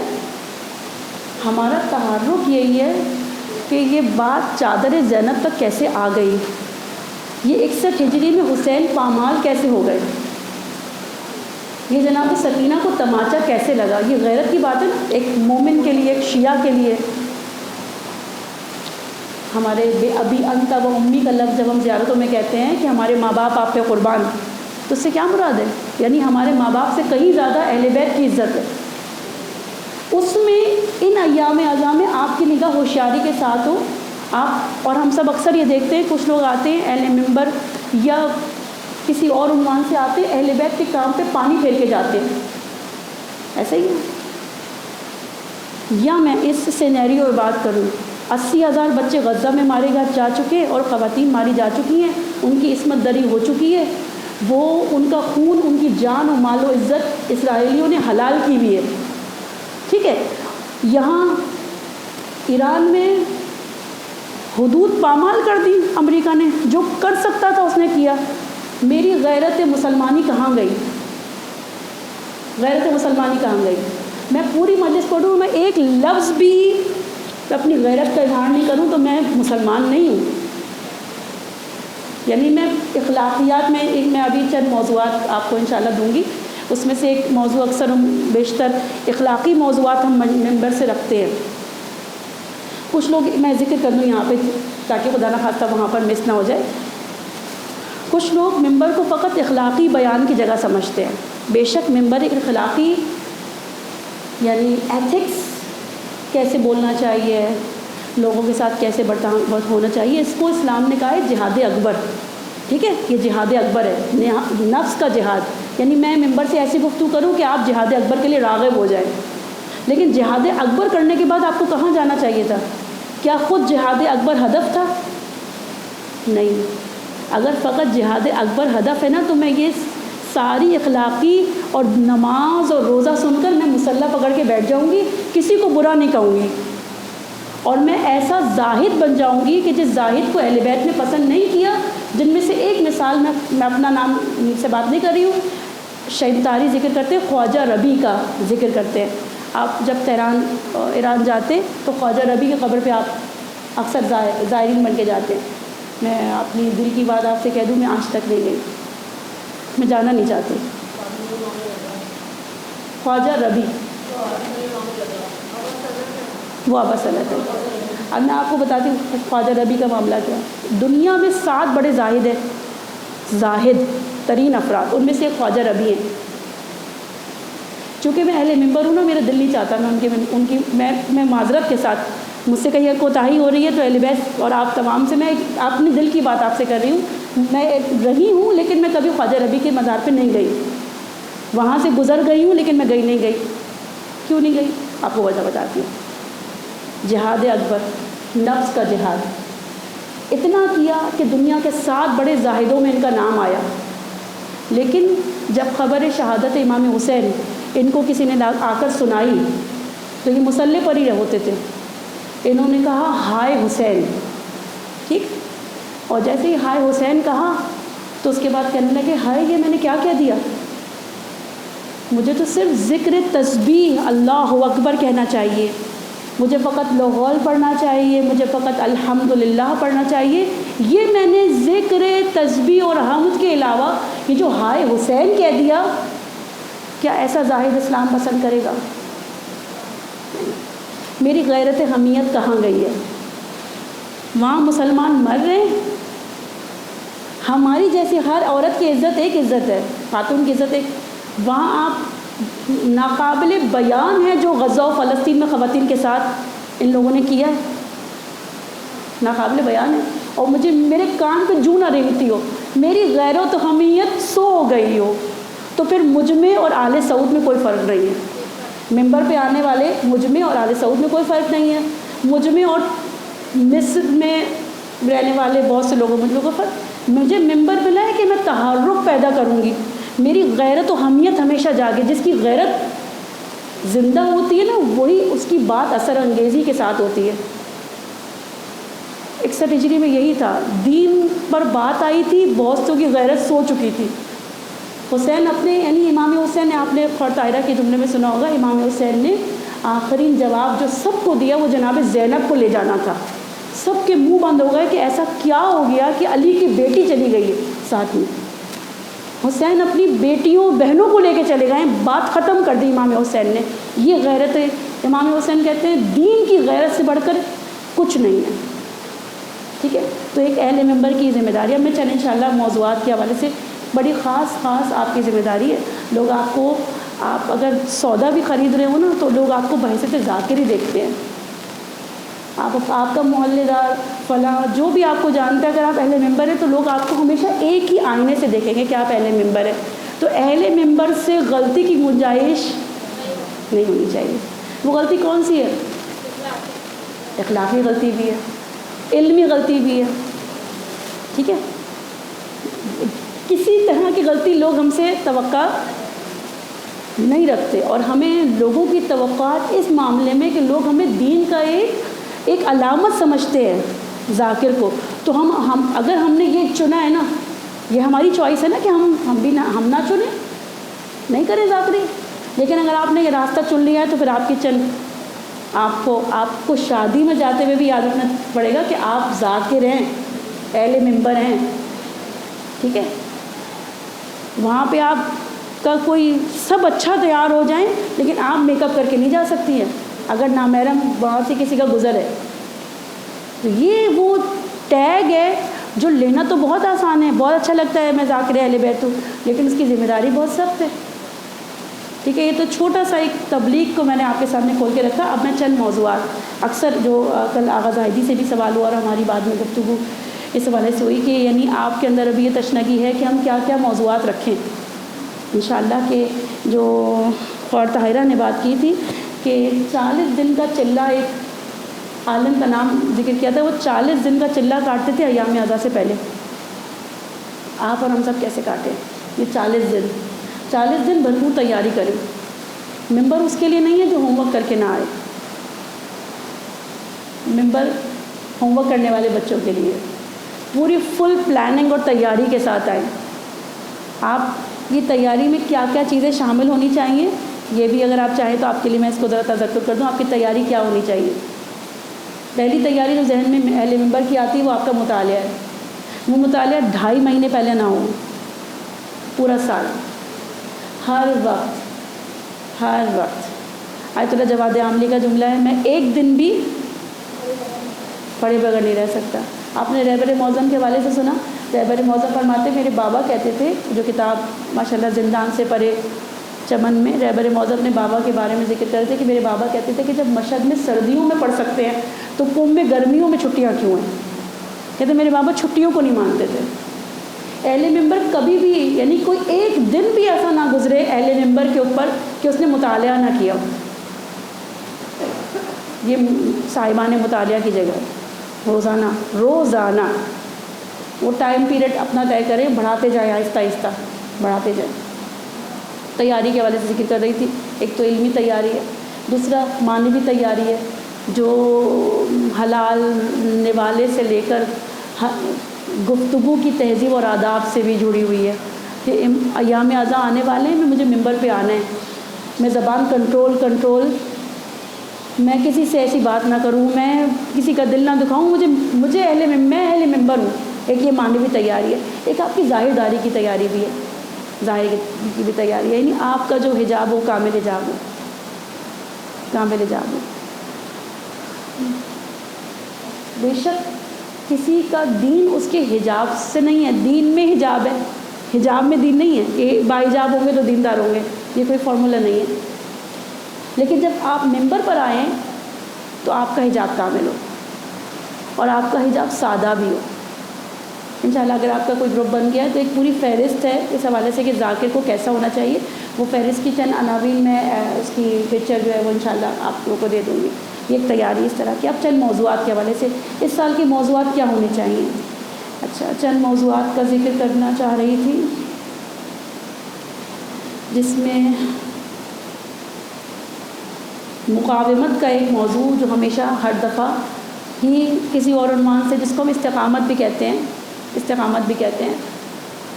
ہمارا تحرک یہی ہے کہ یہ بات چادر زینب تک کیسے آ گئی، یہ 61 ہجری میں حسین پامال کیسے ہو گئے، یہ جناب سکینہ کو تماچا کیسے لگا۔ یہ غیرت کی بات ہے نا، ایک مومن کے لیے، ایک شیعہ کے لیے۔ ہمارے بے ابی انت و امی کا لفظ جب ہم زیارتوں میں کہتے ہیں کہ ہمارے ماں باپ آپ پہ قربان، تو اس سے کیا مراد ہے؟ یعنی ہمارے ماں باپ سے کہیں زیادہ اہل بیت کی عزت ہے۔ اس میں ان ایام اعظام میں آپ کی نگاہ ہوشیاری کے ساتھ ہو آپ، اور ہم سب اکثر یہ دیکھتے ہیں کچھ لوگ آتے ہیں اہل ممبر یا کسی اور عنوان سے آتے ہیں، اہل بیت کے کام پہ پانی پھیر کے جاتے ہیں، ایسا ہی ہے۔ یا میں اس سینیریو میں بات کروں، 80,000 بچے غزہ میں مارے جا چکے اور خواتین ماری جا چکی ہیں، ان کی عصمت دری ہو چکی ہے، وہ ان کا خون، ان کی جان و مال و عزت اسرائیلیوں نے حلال کی ہوئی ہے، ٹھیک ہے۔ یہاں ایران میں حدود پامال کر دی امریکہ نے، جو کر سکتا تھا اس نے کیا۔ میری غیرت مسلمانی کہاں گئی؟ غیرت مسلمانی کہاں گئی؟ میں پوری مجلس پڑھوں، میں ایک لفظ بھی اپنی غیرت کا اظہار نہیں کروں تو میں مسلمان نہیں ہوں۔ یعنی میں اخلاقیات میں ابھی چند موضوعات آپ کو انشاءاللہ دوں گی، اس میں سے ایک موضوع اکثر ہم بیشتر اخلاقی موضوعات ہم ممبر سے رکھتے ہیں۔ کچھ لوگ، میں ذکر کر دوں یہاں پہ تاکہ خدا نخواستہ وہاں پر مس نہ ہو جائے، کچھ لوگ ممبر کو فقط اخلاقی بیان کی جگہ سمجھتے ہیں۔ بے شک ممبر ایک اخلاقی، یعنی ایتھکس، کیسے بولنا چاہیے، لوگوں کے ساتھ کیسے برتاؤ ہونا چاہیے، اس کو اسلام نے کہا ہے جہاد اکبر، ٹھیک ہے، یہ جہاد اکبر ہے، نفس کا جہاد۔ یعنی میں ممبر سے ایسی گفتگو کروں کہ آپ جہاد اکبر کے لیے راغب ہو جائیں، لیکن جہاد اکبر کرنے کے بعد آپ کو کہاں جانا چاہیے تھا؟ کیا خود جہاد اکبر ہدف تھا؟ نہیں۔ اگر فقط جہاد اکبر ہدف ہے نا، تو میں یہ ساری اخلاقی اور نماز اور روزہ سن کر میں مصلی پکڑ کے بیٹھ جاؤں گی، کسی کو برا نہیں کہوں گی، اور میں ایسا زاہد بن جاؤں گی کہ جس زاہد کو اہل بیت نے پسند نہیں کیا، جن میں سے ایک مثال میں اپنا نام سے بات نہیں کر رہی ہوں، شیخ طاری ذکر کرتے ہیں، خواجہ ربیع کا ذکر کرتے ہیں۔ آپ جب تہران ایران جاتے تو خواجہ ربیع کی قبر پہ آپ اکثر زائرین بن کے جاتے ہیں۔ میں اپنی دل کی بات آپ سے کہہ دوں، میں آج تک نہیں گئی، میں جانا نہیں چاہتی۔ خواجہ ربیع وہ ابا صلت ہے۔ اب میں آپ کو بتاتی ہوں خواجہ ربیع کا معاملہ کیا ہے۔ دنیا میں 7 بڑے زاہد ہیں، زاہد ترین افراد، ان میں سے ایک خواجہ ربیع ہیں۔ چونکہ میں اہل منبر ہوں نا، میرا دل نہیں چاہتا میں معذرت کے ساتھ مجھ سے کہیں کوتاہی ہو رہی ہے تو اہل بیت اور آپ تمام سے میں اپنے دل کی بات آپ سے کر رہی ہوں۔ میں رہی ہوں لیکن میں کبھی خواجہ ربیع کے مزار پہ نہیں گئی، وہاں سے گزر گئی ہوں لیکن میں گئی نہیں گئی۔ کیوں نہیں گئی؟ آپ کو وجہ بتاتی ہوں۔ جہاد اکبر، نفس کا جہاد اتنا کیا کہ دنیا کے 7 بڑے زاہدوں میں ان کا نام آیا، لیکن جب خبر شہادت امام حسین ان کو کسی نے آ کر سنائی تو یہ مصلی پر ہی ہوتے تھے، انہوں نے کہا ہائے حسین، ٹھیک، اور جیسے ہی ہائے حسین کہا تو اس کے بعد کہنے لگے ہائے یہ میں نے کیا کہہ دیا، مجھے تو صرف ذکر تسبیح اللہ اکبر کہنا چاہیے، مجھے فقط لغول پڑھنا چاہیے، مجھے فقط الحمدللہ پڑھنا چاہیے، یہ میں نے ذکر تسبیح اور حمد کے علاوہ یہ جو ہائے حسین کہہ دیا، کیا ایسا زاہد اسلام پسند کرے گا؟ میری غیرت حمیت کہاں گئی ہے؟ وہاں مسلمان مر رہے ہیں، ہماری جیسی ہر عورت کی عزت ایک عزت ہے، خاتون کی عزت ایک، وہاں آپ ناقابل بیان ہے جو غزہ و فلسطین میں خواتین کے ساتھ ان لوگوں نے کیا ہے، ناقابل بیان ہے، اور مجھے میرے کان پہ جوں نہ ریگتی ہو، میری غیرت و حمیت سو ہو گئی ہو، تو پھر مجھ میں اور آل سعود میں کوئی فرق نہیں ہے۔ ممبر پہ آنے والے مجھ میں اور آل سعود میں کوئی فرق نہیں ہے، مجھ میں اور مصر میں رہنے والے بہت سے لوگوں مجھ میں کوئی فرق، مجھے ممبر پہ لائے کہ میں تحرک پیدا کروں گی، میری غیرت و حمیت ہمیشہ جاگے، جس کی غیرت زندہ ہوتی ہے نا وہی اس کی بات اثر انگیزی کے ساتھ ہوتی ہے۔ 61 ہجری میں یہی تھا، دین پر بات آئی تھی، بہت سو کی غیرت سو چکی تھی۔ حسین اپنے یعنی امام حسین نے، آپ نے خور طاہرہ کے جملے میں سنا ہوگا، امام حسین نے آخری جواب جو سب کو دیا وہ جناب زینب کو لے جانا تھا، سب کے منہ بند ہو گئے کہ ایسا کیا ہو گیا کہ علی کی بیٹی چلی گئی ہے ساتھ میں، حسین اپنی بیٹیوں بہنوں کو لے کے چلے گئے، بات ختم کر دی امام حسین نے۔ یہ غیرت ہے، امام حسین کہتے ہیں دین کی غیرت سے بڑھ کر کچھ نہیں ہے، ٹھیک ہے۔ تو ایک اہل منبر کی ذمہ داری ہے، میں چلیں انشاءاللہ موضوعات کے حوالے سے بڑی خاص آپ کی ذمہ داری ہے، لوگ آپ کو، آپ اگر سودا بھی خرید رہے ہو نا تو لوگ آپ کو بحیثیت ذاکر ہی دیکھتے ہیں، آپ کا محلے دار فلاں جو بھی آپ کو جانتا ہے، اگر آپ اہل منبر ہیں تو لوگ آپ کو ہمیشہ ایک ہی آئینے سے دیکھیں گے کہ آپ اہل منبر ہیں۔ تو اہل منبر سے غلطی کی گنجائش نہیں ہونی چاہیے۔ وہ غلطی کون سی ہے؟ اخلاقی غلطی بھی ہے، علمی غلطی بھی ہے، ٹھیک ہے، کسی طرح کی غلطی لوگ ہم سے توقع نہیں رکھتے، اور ہمیں لوگوں کی توقعات اس معاملے میں کہ لوگ ہمیں دین کا ایک علامت سمجھتے ہیں ذاکر کو، تو ہم اگر ہم نے یہ چنا ہے نا، یہ ہماری چوائس ہے نا کہ ہم نہ چنیں، نہیں کریں ذاکری، لیکن اگر آپ نے یہ راستہ چن لیا ہے تو پھر آپ کی آپ کو شادی میں جاتے ہوئے بھی یاد رکھنا پڑے گا کہ آپ ذاکر ہیں، اہل منبر ہیں، ٹھیک ہے۔ وہاں پہ آپ کا کوئی سب اچھا تیار ہو جائیں لیکن آپ میک اپ کر کے نہیں جا سکتی ہیں اگر نامحرم وہاں سے کسی کا گزر ہے، تو یہ وہ ٹیگ ہے جو لینا تو بہت آسان ہے، بہت اچھا لگتا ہے میں ذاکر اہل بیت ہوں، لیکن اس کی ذمہ داری بہت سخت ہے، ٹھیک ہے۔ یہ تو چھوٹا سا ایک تبلیغ کو میں نے آپ کے سامنے کھول کے رکھا۔ اب میں چند موضوعات، اکثر جو کل آغا زاہدی سے بھی سوال ہوا اور ہماری بعد میں گفتگو اس حوالے سے ہوئی کہ یعنی آپ کے اندر ابھی یہ تشنگی ہے کہ ہم کیا کیا موضوعات رکھیں، انشاءاللہ کہ جو خور طاہرہ نے بات کی تھی کہ 40 دن کا چلہ، ایک عالم کا نام ذکر کیا تھا، وہ 40 دن کا چلہ کاٹتے تھے ایام اعضاء سے پہلے، آپ اور ہم سب کیسے کاٹیں؟ یہ 40 دن بھرپور تیاری کریں. ممبر اس کے لیے نہیں ہے جو ہوم ورک کر کے نہ آئے. ممبر ہوم ورک کرنے والے بچوں کے لیے. پوری فل پلاننگ اور تیاری کے ساتھ آئیں. آپ یہ تیاری میں کیا کیا چیزیں شامل ہونی چاہیے یہ بھی اگر آپ چاہیں تو آپ کے لیے میں اس کو ذرا تذکر کر دوں. آپ کی تیاری کیا ہونی چاہیے؟ پہلی تیاری جو ذہن میں اہل ممبر کی آتی ہے وہ آپ کا مطالعہ ہے. وہ مطالعہ 2.5 مہینے پہلے نہ ہو، پورا سال، ہر وقت. آیت اللہ جواد عاملی کا جملہ ہے، میں ایک دن بھی پڑھے بغیر نہیں رہ سکتا. آپ نے رہبر معظم کے حوالے سے سنا؟ رہبر معظم فرماتے میرے بابا کہتے تھے، جو کتاب ماشاءاللہ زندان سے پڑھے چمن میں رہبر معظم نے بابا کے بارے میں ذکر کرتے کہ میرے بابا کہتے تھے کہ جب مشہد میں سردیوں میں پڑھ سکتے ہیں تو قم میں گرمیوں میں چھٹیاں کیوں ہیں؟ کہتے میرے بابا چھٹیوں کو نہیں مانتے تھے. اہل ممبر کبھی بھی یعنی کوئی ایک دن بھی ایسا نہ گزرے اہل ممبر کے اوپر کہ اس نے مطالعہ نہ کیا. یہ صاحبان مطالعہ کی جگہ روزانہ وہ ٹائم پیریڈ اپنا طے کریں، بڑھاتے جائیں، آہستہ آہستہ بڑھاتے جائیں. تیاری کے حوالے سے ذکر کر رہی تھی. ایک تو علمی تیاری ہے، دوسرا معنوی تیاری ہے جو حلال نوالے سے لے کر گفتگو کی تہذیب اور آداب سے بھی جڑی ہوئی ہے کہ ایام اعضاء آنے والے ہیں، مجھے ممبر پہ آنا ہے، میں زبان کنٹرول، میں کسی سے ایسی بات نہ کروں، میں کسی کا دل نہ دکھاؤں، میں اہل ممبر ہوں. ایک یہ معنوی تیاری ہے. ایک آپ کی ظاہر داری کی تیاری بھی ہے، ظاہر کی بھی تیاری ہے، یعنی آپ کا جو حجاب ہو کامل حجاب ہو. بے شک کسی کا دین اس کے حجاب سے نہیں ہے، دین میں حجاب ہے، حجاب میں دین نہیں ہے کہ با حجاب ہوں گے تو دیندار ہوں گے، یہ کوئی فارمولہ نہیں ہے. لیکن جب آپ ممبر پر آئیں تو آپ کا حجاب کامل ہو اور آپ کا حجاب سادہ بھی ہو. انشاءاللہ اگر آپ کا کوئی گروپ بن گیا ہے تو ایک پوری فہرست ہے اس حوالے سے کہ ذاکر کو کیسا ہونا چاہیے. وہ فہرست کی چند عناوین میں اس کی پکچر جو ہے وہ انشاءاللہ آپ لوگوں کو دے دوں گی. یہ ایک تیاری اس طرح کی. اب چند موضوعات کے حوالے سے اس سال کے موضوعات کیا ہونے چاہیے. اچھا، چند موضوعات کا ذکر کرنا چاہ رہی تھی جس میں مقاومت کا ایک موضوع جو ہمیشہ ہر دفعہ ہی کسی اور عنوان سے، جس کو ہم استقامت بھی کہتے ہیں،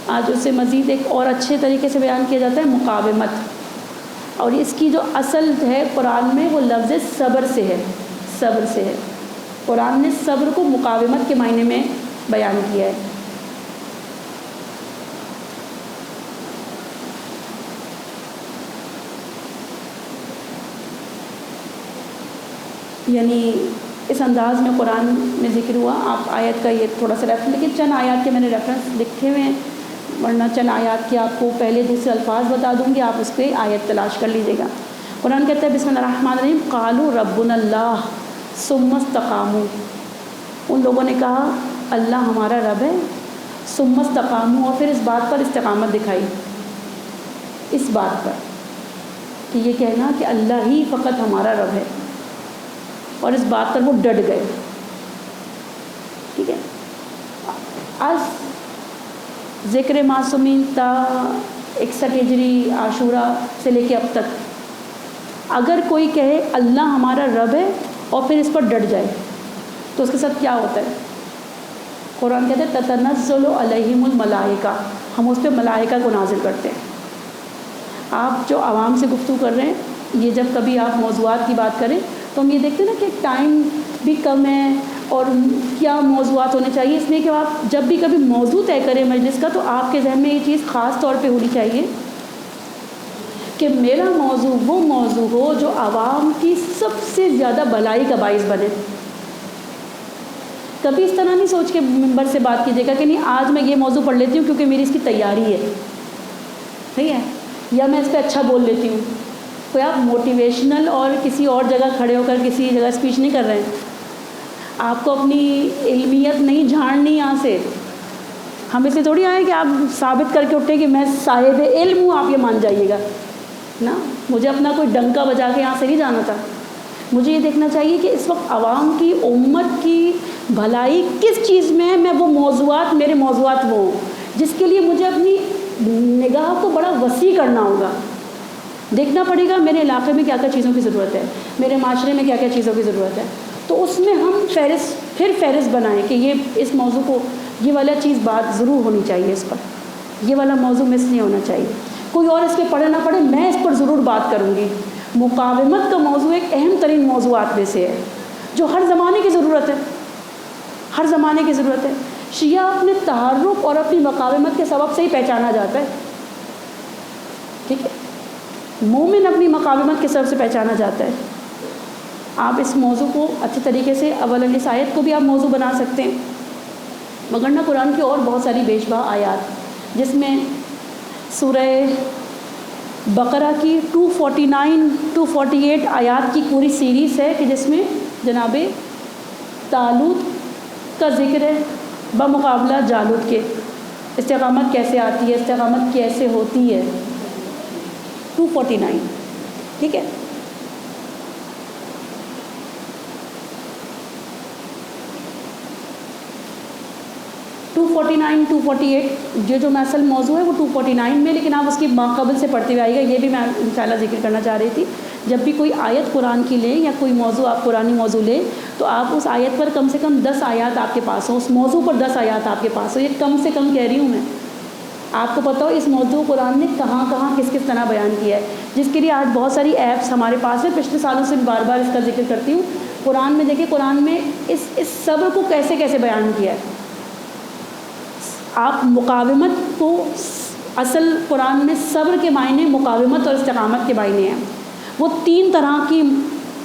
آج اس سے مزید ایک اور اچھے طریقے سے بیان کیا جاتا ہے مقاومت. اور اس کی جو اصل ہے قرآن میں وہ لفظ صبر سے ہے. قرآن نے صبر کو مقاومت کے معنی میں بیان کیا ہے. یعنی اس انداز میں قرآن میں ذکر ہوا. آپ آیت کا یہ تھوڑا سا ریفرنس، لیکن چند آیات کے میں نے ریفرنس لکھے ہوئے ہیں، ورنہ چند آیات کے آپ کو پہلے دوسرے الفاظ بتا دوں گی، آپ اس پہ آیت تلاش کر لیجیے گا. قرآن کہتا ہے بسم اللہ الرحمن الرحیم، قالوا ربنا اللہ ثم استقاموا. ان لوگوں نے کہا اللہ ہمارا رب ہے، ثم استقاموا، اور پھر اس بات پر استقامت دکھائی، اس بات پر کہ یہ کہنا کہ اللہ ہی فقط ہمارا رب ہے، اور اس بات پر وہ ڈٹ گئے. ٹھیک ہے. آج ذکر معصومین تا 61 ہجری عاشورہ سے لے کے اب تک اگر کوئی کہے اللہ ہمارا رب ہے اور پھر اس پر ڈٹ جائے تو اس کے ساتھ کیا ہوتا ہے؟ قرآن کہتے ہیں تتنزل علیہم الملائکہ، ہم اس پہ ملائکہ کو نازل کرتے ہیں. آپ جو عوام سے گفتگو کر رہے ہیں، یہ جب کبھی آپ موضوعات کی بات کریں تو ہم یہ دیکھتے ہیں نا کہ ٹائم بھی کم ہے اور کیا موضوعات ہونے چاہیے، اس لیے کہ آپ جب بھی کبھی موضوع طے کریں مجلس کا تو آپ کے ذہن میں یہ چیز خاص طور پہ ہونی چاہیے کہ میرا موضوع وہ موضوع ہو جو عوام کی سب سے زیادہ بھلائی کا باعث بنے. کبھی اس طرح نہیں سوچ کے ممبر سے بات کیجیے گا کہ نہیں آج میں یہ موضوع پڑھ لیتی ہوں کیونکہ میری اس کی تیاری ہے، ٹھیک ہے، یا میں اس پہ اچھا بول لیتی ہوں. کوئی آپ موٹیویشنل اور کسی اور جگہ کھڑے ہو کر کسی جگہ اسپیچ نہیں کر رہے ہیں. آپ کو اپنی علمیت نہیں جھاڑنی یہاں سے. ہم اس لیے تھوڑی آئے کہ آپ ثابت کر کے اٹھیں کہ میں صاحب علم ہوں، آپ یہ مان جائیے گا نا. مجھے اپنا کوئی ڈنکا بجا کے یہاں سے نہیں جانا تھا. مجھے یہ دیکھنا چاہیے کہ اس وقت عوام کی، امت کی بھلائی کس چیز میں ہے. میں وہ موضوعات، میرے موضوعات وہ ہوں جس کے لیے مجھے اپنی نگاہ کو بڑا وسیع کرنا ہوگا. دیکھنا پڑے گا میرے علاقے میں کیا کیا چیزوں کی ضرورت ہے, میرے معاشرے میں کیا کیا چیزوں کی ضرورت ہے. تو اس میں ہم فہرست بنائیں کہ یہ اس موضوع کو, یہ والا چیز بات ضرور ہونی چاہیے, اس پر یہ والا موضوع مس نہیں ہونا چاہیے. کوئی اور اس پہ پڑھے نہ پڑھے, میں اس پر ضرور بات کروں گی. مقاومت کا موضوع ایک اہم ترین موضوعات میں سے ہے جو ہر زمانے کی ضرورت ہے, ہر زمانے کی ضرورت ہے. شیعہ اپنے تحرک اور اپنی مقاومت کے سبب سے ہی پہچانا جاتا ہے. ٹھیک ہے, مومن اپنی مقاومت کے سبب سے پہچانا جاتا ہے. آپ اس موضوع کو اچھے طریقے سے, اولاً اس آیت کو بھی آپ موضوع بنا سکتے ہیں, مگر قرآن کی اور بہت ساری بیش بہا آیات, جس میں سورہ بقرہ کی 249 248 آیات کی پوری سیریز ہے کہ جس میں جناب طالوت کا ذکر ہے بمقابلہ جالوت کے. استقامت کیسے آتی ہے, استقامت کیسے ہوتی ہے. 249. ٹھیک ہے, ٹو 248 جو میں اصل موضوع ہے وہ 249 میں, لیکن آپ اس کی ماقبل سے پڑھتے ہوئے آئیے گا. یہ بھی میں انشاءاللہ ذکر کرنا چاہ رہی تھی, جب بھی کوئی آیت قرآن کی لیں یا کوئی موضوع آپ قرآنی موضوع لیں تو آپ اس آیت پر کم سے کم 10 آیات آپ کے پاس ہوں, اس موضوع پر 10 آیات آپ کے پاس ہوں. یہ کم سے کم کہہ رہی ہوں میں, آپ کو پتہ ہو اس موضوع قرآن نے کہاں کہاں کس کس طرح بیان کیا ہے, جس کے لیے آج بہت ساری ایپس ہمارے پاس ہیں. پچھلے سالوں سے بار بار اس کا ذکر کرتی ہوں. قرآن میں دیکھیں, قرآن میں اس صبر کو کیسے کیسے بیان کیا ہے. آپ مقاومت کو, اصل قرآن میں صبر کے معنی مقاومت اور استقامت کے معنی ہیں. وہ 3 طرح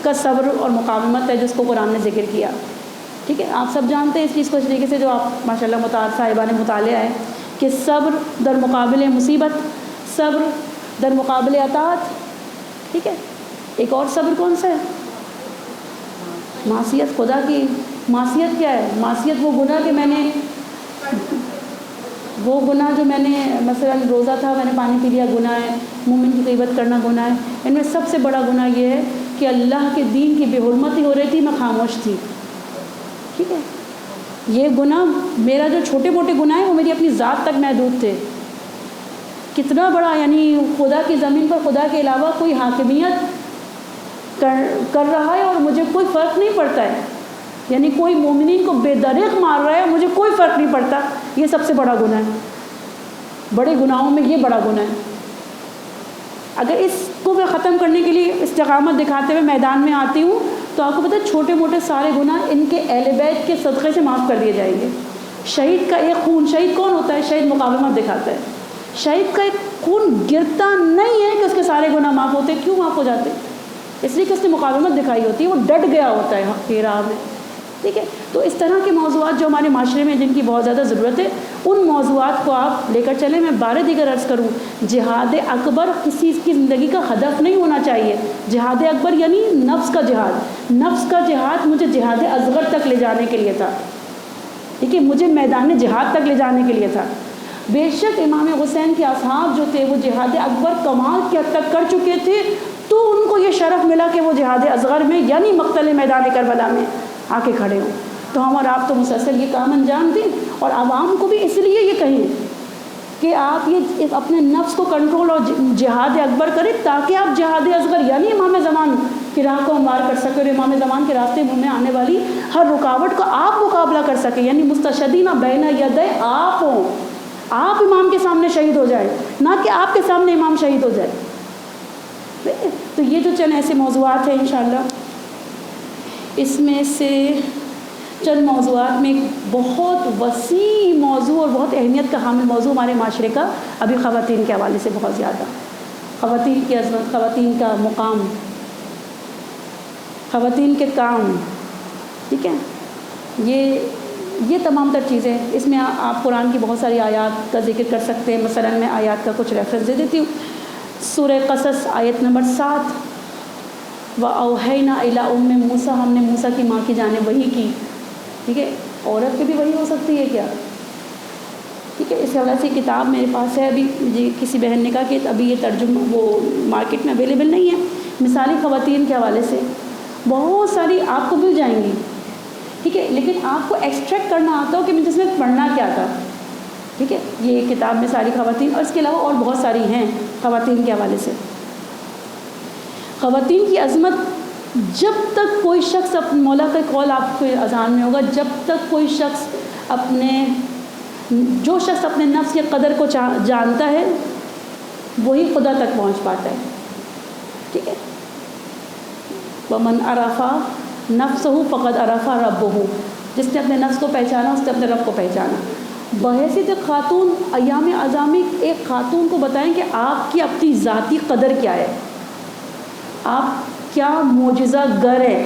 کا صبر اور مقاومت ہے جس کو قرآن نے ذکر کیا. ٹھیک ہے, آپ سب جانتے ہیں اس چیز کو اس طریقے سے, جو آپ ماشاء اللہ متعارف صاحبان مطالعہ ہے کہ صبر در مقابل مصیبت, صبر در مقابل اطاعت. ٹھیک ہے, ایک اور صبر کون سا ہے؟ معصیت. خدا کی معصیت کیا ہے؟ معصیت وہ گناہ کہ وہ گناہ جو میں نے مثلا روزہ تھا میں نے پانی پی لیا, گناہ ہے. مومن کی غیبت کرنا گناہ ہے. ان میں سب سے بڑا گناہ یہ ہے کہ اللہ کے دین کی بے حرمتی ہو رہی تھی, میں خاموش تھی. ٹھیک ہے, یہ گناہ, میرا جو چھوٹے موٹے گناہ ہیں وہ میری اپنی ذات تک محدود تھے. کتنا بڑا, یعنی خدا کی زمین پر خدا کے علاوہ کوئی حاکمیت کر رہا ہے اور مجھے کوئی فرق نہیں پڑتا ہے, یعنی کوئی مومنین کو بے دریغ مار رہا ہے, مجھے کوئی فرق نہیں پڑتا. یہ سب سے بڑا گناہ ہے. بڑے گناہوں میں یہ بڑا گناہ ہے. اگر اس کو میں ختم کرنے کے لیے استقامت دکھاتے ہوئے میدان میں آتی ہوں تو آپ کو پتہ ہے چھوٹے موٹے سارے گناہ ان کے اہل بیت کے صدقے سے معاف کر دیے جائیں گے. شہید کا ایک خون, شہید کون ہوتا ہے؟ شہید مقاومت دکھاتا ہے. شہید کا ایک خون گرتا نہیں ہے کہ اس کے سارے گناہ معاف ہوتے. کیوں معاف ہو جاتے؟ اس لیے کہ اس نے مقاومت دکھائی ہوتی ہے, وہ ڈٹ گیا ہوتا ہے حق کی راہ میں. ٹھیک ہے, تو اس طرح کے موضوعات جو ہمارے معاشرے میں جن کی بہت زیادہ ضرورت ہے, ان موضوعات کو آپ لے کر چلیں. میں بارے دیگر عرض کروں, جہاد اکبر کسی کی زندگی کا ہدف نہیں ہونا چاہیے. جہاد اکبر یعنی نفس کا جہاد. نفس کا جہاد مجھے جہاد اصغر تک لے جانے کے لیے تھا. ٹھیک ہے, مجھے میدان جہاد تک لے جانے کے لیے تھا. بے شک امام حسین کے اصحاب جو تھے وہ جہاد اکبر کمال کی حد تک کر چکے تھے, تو ان کو یہ شرف ملا کہ وہ جہاد اصغر میں یعنی مقتل میدان کربلا میں آ کے کھڑے ہوں. تو ہم اور آپ تو مسلسل یہ کام انجام دیں, اور عوام کو بھی اس لیے یہ کہیں کہ آپ یہ اپنے نفس کو کنٹرول اور جہاد اکبر کریں, تاکہ آپ جہاد اصغر یعنی امام زمان کی راہ کو ہموار کر سکیں, اور امام زمان کے راستے میں آنے والی ہر رکاوٹ کا آپ مقابلہ کر سکیں. یعنی مستشدین بین یدی آپ ہوں, آپ امام کے سامنے شہید ہو جائے, نہ کہ آپ کے سامنے امام شہید ہو جائے. تو یہ جو چند ایسے موضوعات ہیں انشاءاللہ, اس میں سے چند موضوعات میں بہت وسیع موضوع اور بہت اہمیت کا حامل موضوع ہمارے معاشرے کا ابھی خواتین کے حوالے سے بہت زیادہ, خواتین کی عظمت, خواتین کا مقام, خواتین کے کام. ٹھیک ہے, یہ تمام تر چیزیں اس میں آپ قرآن کی بہت ساری آیات کا ذکر کر سکتے ہیں. مثلا میں آیات کا کچھ ریفرنس دے دیتی ہوں. سورہ قصص آیت نمبر 7, وَأَوْحَيْنَا إِلَىٰ أُمِّ مُوسَىٰ, ہم نے موسیٰ کی ماں کی جانب وحی کی. ٹھیک ہے, عورت کی بھی وحی ہو سکتی ہے کیا؟ ٹھیک ہے, اس حوالے سے کتاب میرے پاس ہے. ابھی جی کسی بہن نے کہا کہ ابھی یہ ترجمہ وہ مارکیٹ میں اویلیبل نہیں ہے. مثالی خواتین کے حوالے سے بہت ساری آپ کو مل جائیں گی. ٹھیک ہے, لیکن آپ کو ایکسٹریکٹ کرنا آتا ہو کہ مجھے اس میں پڑھنا کیا تھا. ٹھیک ہے، یہ کتاب میں ساری خواتین، اور اس کے علاوہ اور بہت ساری ہیں خواتین کے حوالے سے. خواتین کی عظمت، جب تک کوئی شخص اپنے مولا کا قول آپ کو اذان میں ہوگا، جب تک کوئی شخص جو شخص اپنے نفس کے قدر کو جانتا ہے وہی خدا تک پہنچ پاتا ہے. ٹھیک ہے، وَمَنْ عَرَفَ نَفْسَهُ فَقَدْ عَرَفَ رَبَّهُ، جس نے اپنے نفس کو پہچانا اس نے اپنے رب کو پہچانا. بحیثیت خاتون ایام اعظام ایک خاتون کو بتائیں کہ آپ کی اپنی ذاتی قدر کیا ہے، آپ کیا معجزہ گر ہے،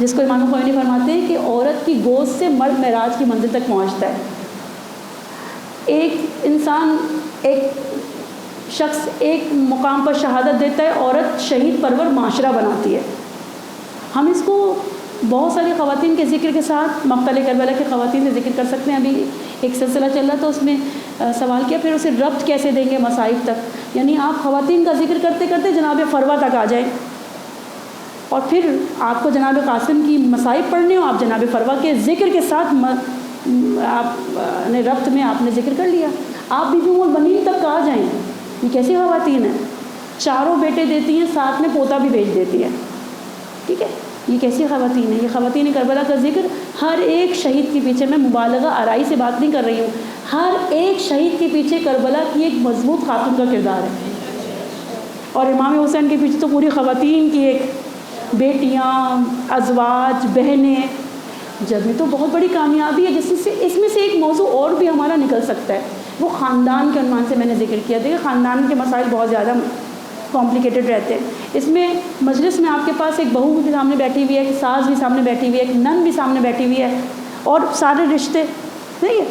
جس کو امام خمینی فرماتے ہیں کہ عورت کی گوشت سے مرد معراج کی منزل تک پہنچتا ہے. ایک انسان، ایک شخص ایک مقام پر شہادت دیتا ہے، عورت شہید پرور معاشرہ بناتی ہے. ہم اس کو بہت ساری خواتین کے ذکر کے ساتھ مقتل کربلا کی خواتین سے ذکر کر سکتے ہیں. ابھی ایک سلسلہ چل رہا تھا، اس میں سوال کیا پھر اسے ربط کیسے دیں گے مصائب تک، یعنی آپ خواتین کا ذکر کرتے کرتے جناب فروا تک آ جائیں، اور پھر آپ کو جناب قاسم کی مصائب پڑھنے ہو، آپ جناب فروا کے ذکر کے ساتھ آپ نے ربط میں آپ نے ذکر کر لیا. آپ بی البنین تک آ جائیں. یہ کیسی خواتین ہیں، چاروں بیٹے دیتی ہیں، ساتھ میں پوتا بھی بھیج دیتی ہے. ٹھیک ہے، یہ کیسی خواتین ہیں. یہ خواتین کربلا کا ذکر ہر ایک شہید کے پیچھے، میں مبالغہ آرائی سے بات نہیں کر رہی ہوں، ہر ایک شہید کے پیچھے کربلا کی ایک مضبوط خاتون کا کردار ہے. اور امام حسین کے پیچھے تو پوری خواتین کی ایک بیٹیاں، ازواج، بہنیں، جب میں تو بہت بڑی کامیابی ہے. اس میں سے ایک موضوع اور بھی ہمارا نکل سکتا ہے، وہ خاندان کے عنوان سے میں نے ذکر کیا. دیکھیں خاندان کے مسائل بہت زیادہ کمپلیکیٹڈ رہتے ہیں. اس میں مجلس میں آپ کے پاس ایک بہو بھی سامنے بیٹھی ہوئی ہے، ایک ساس بھی سامنے بیٹھی ہوئی ہے، ایک نند بھی سامنے بیٹھی ہوئی ہے، اور سارے رشتے نہیں ہے.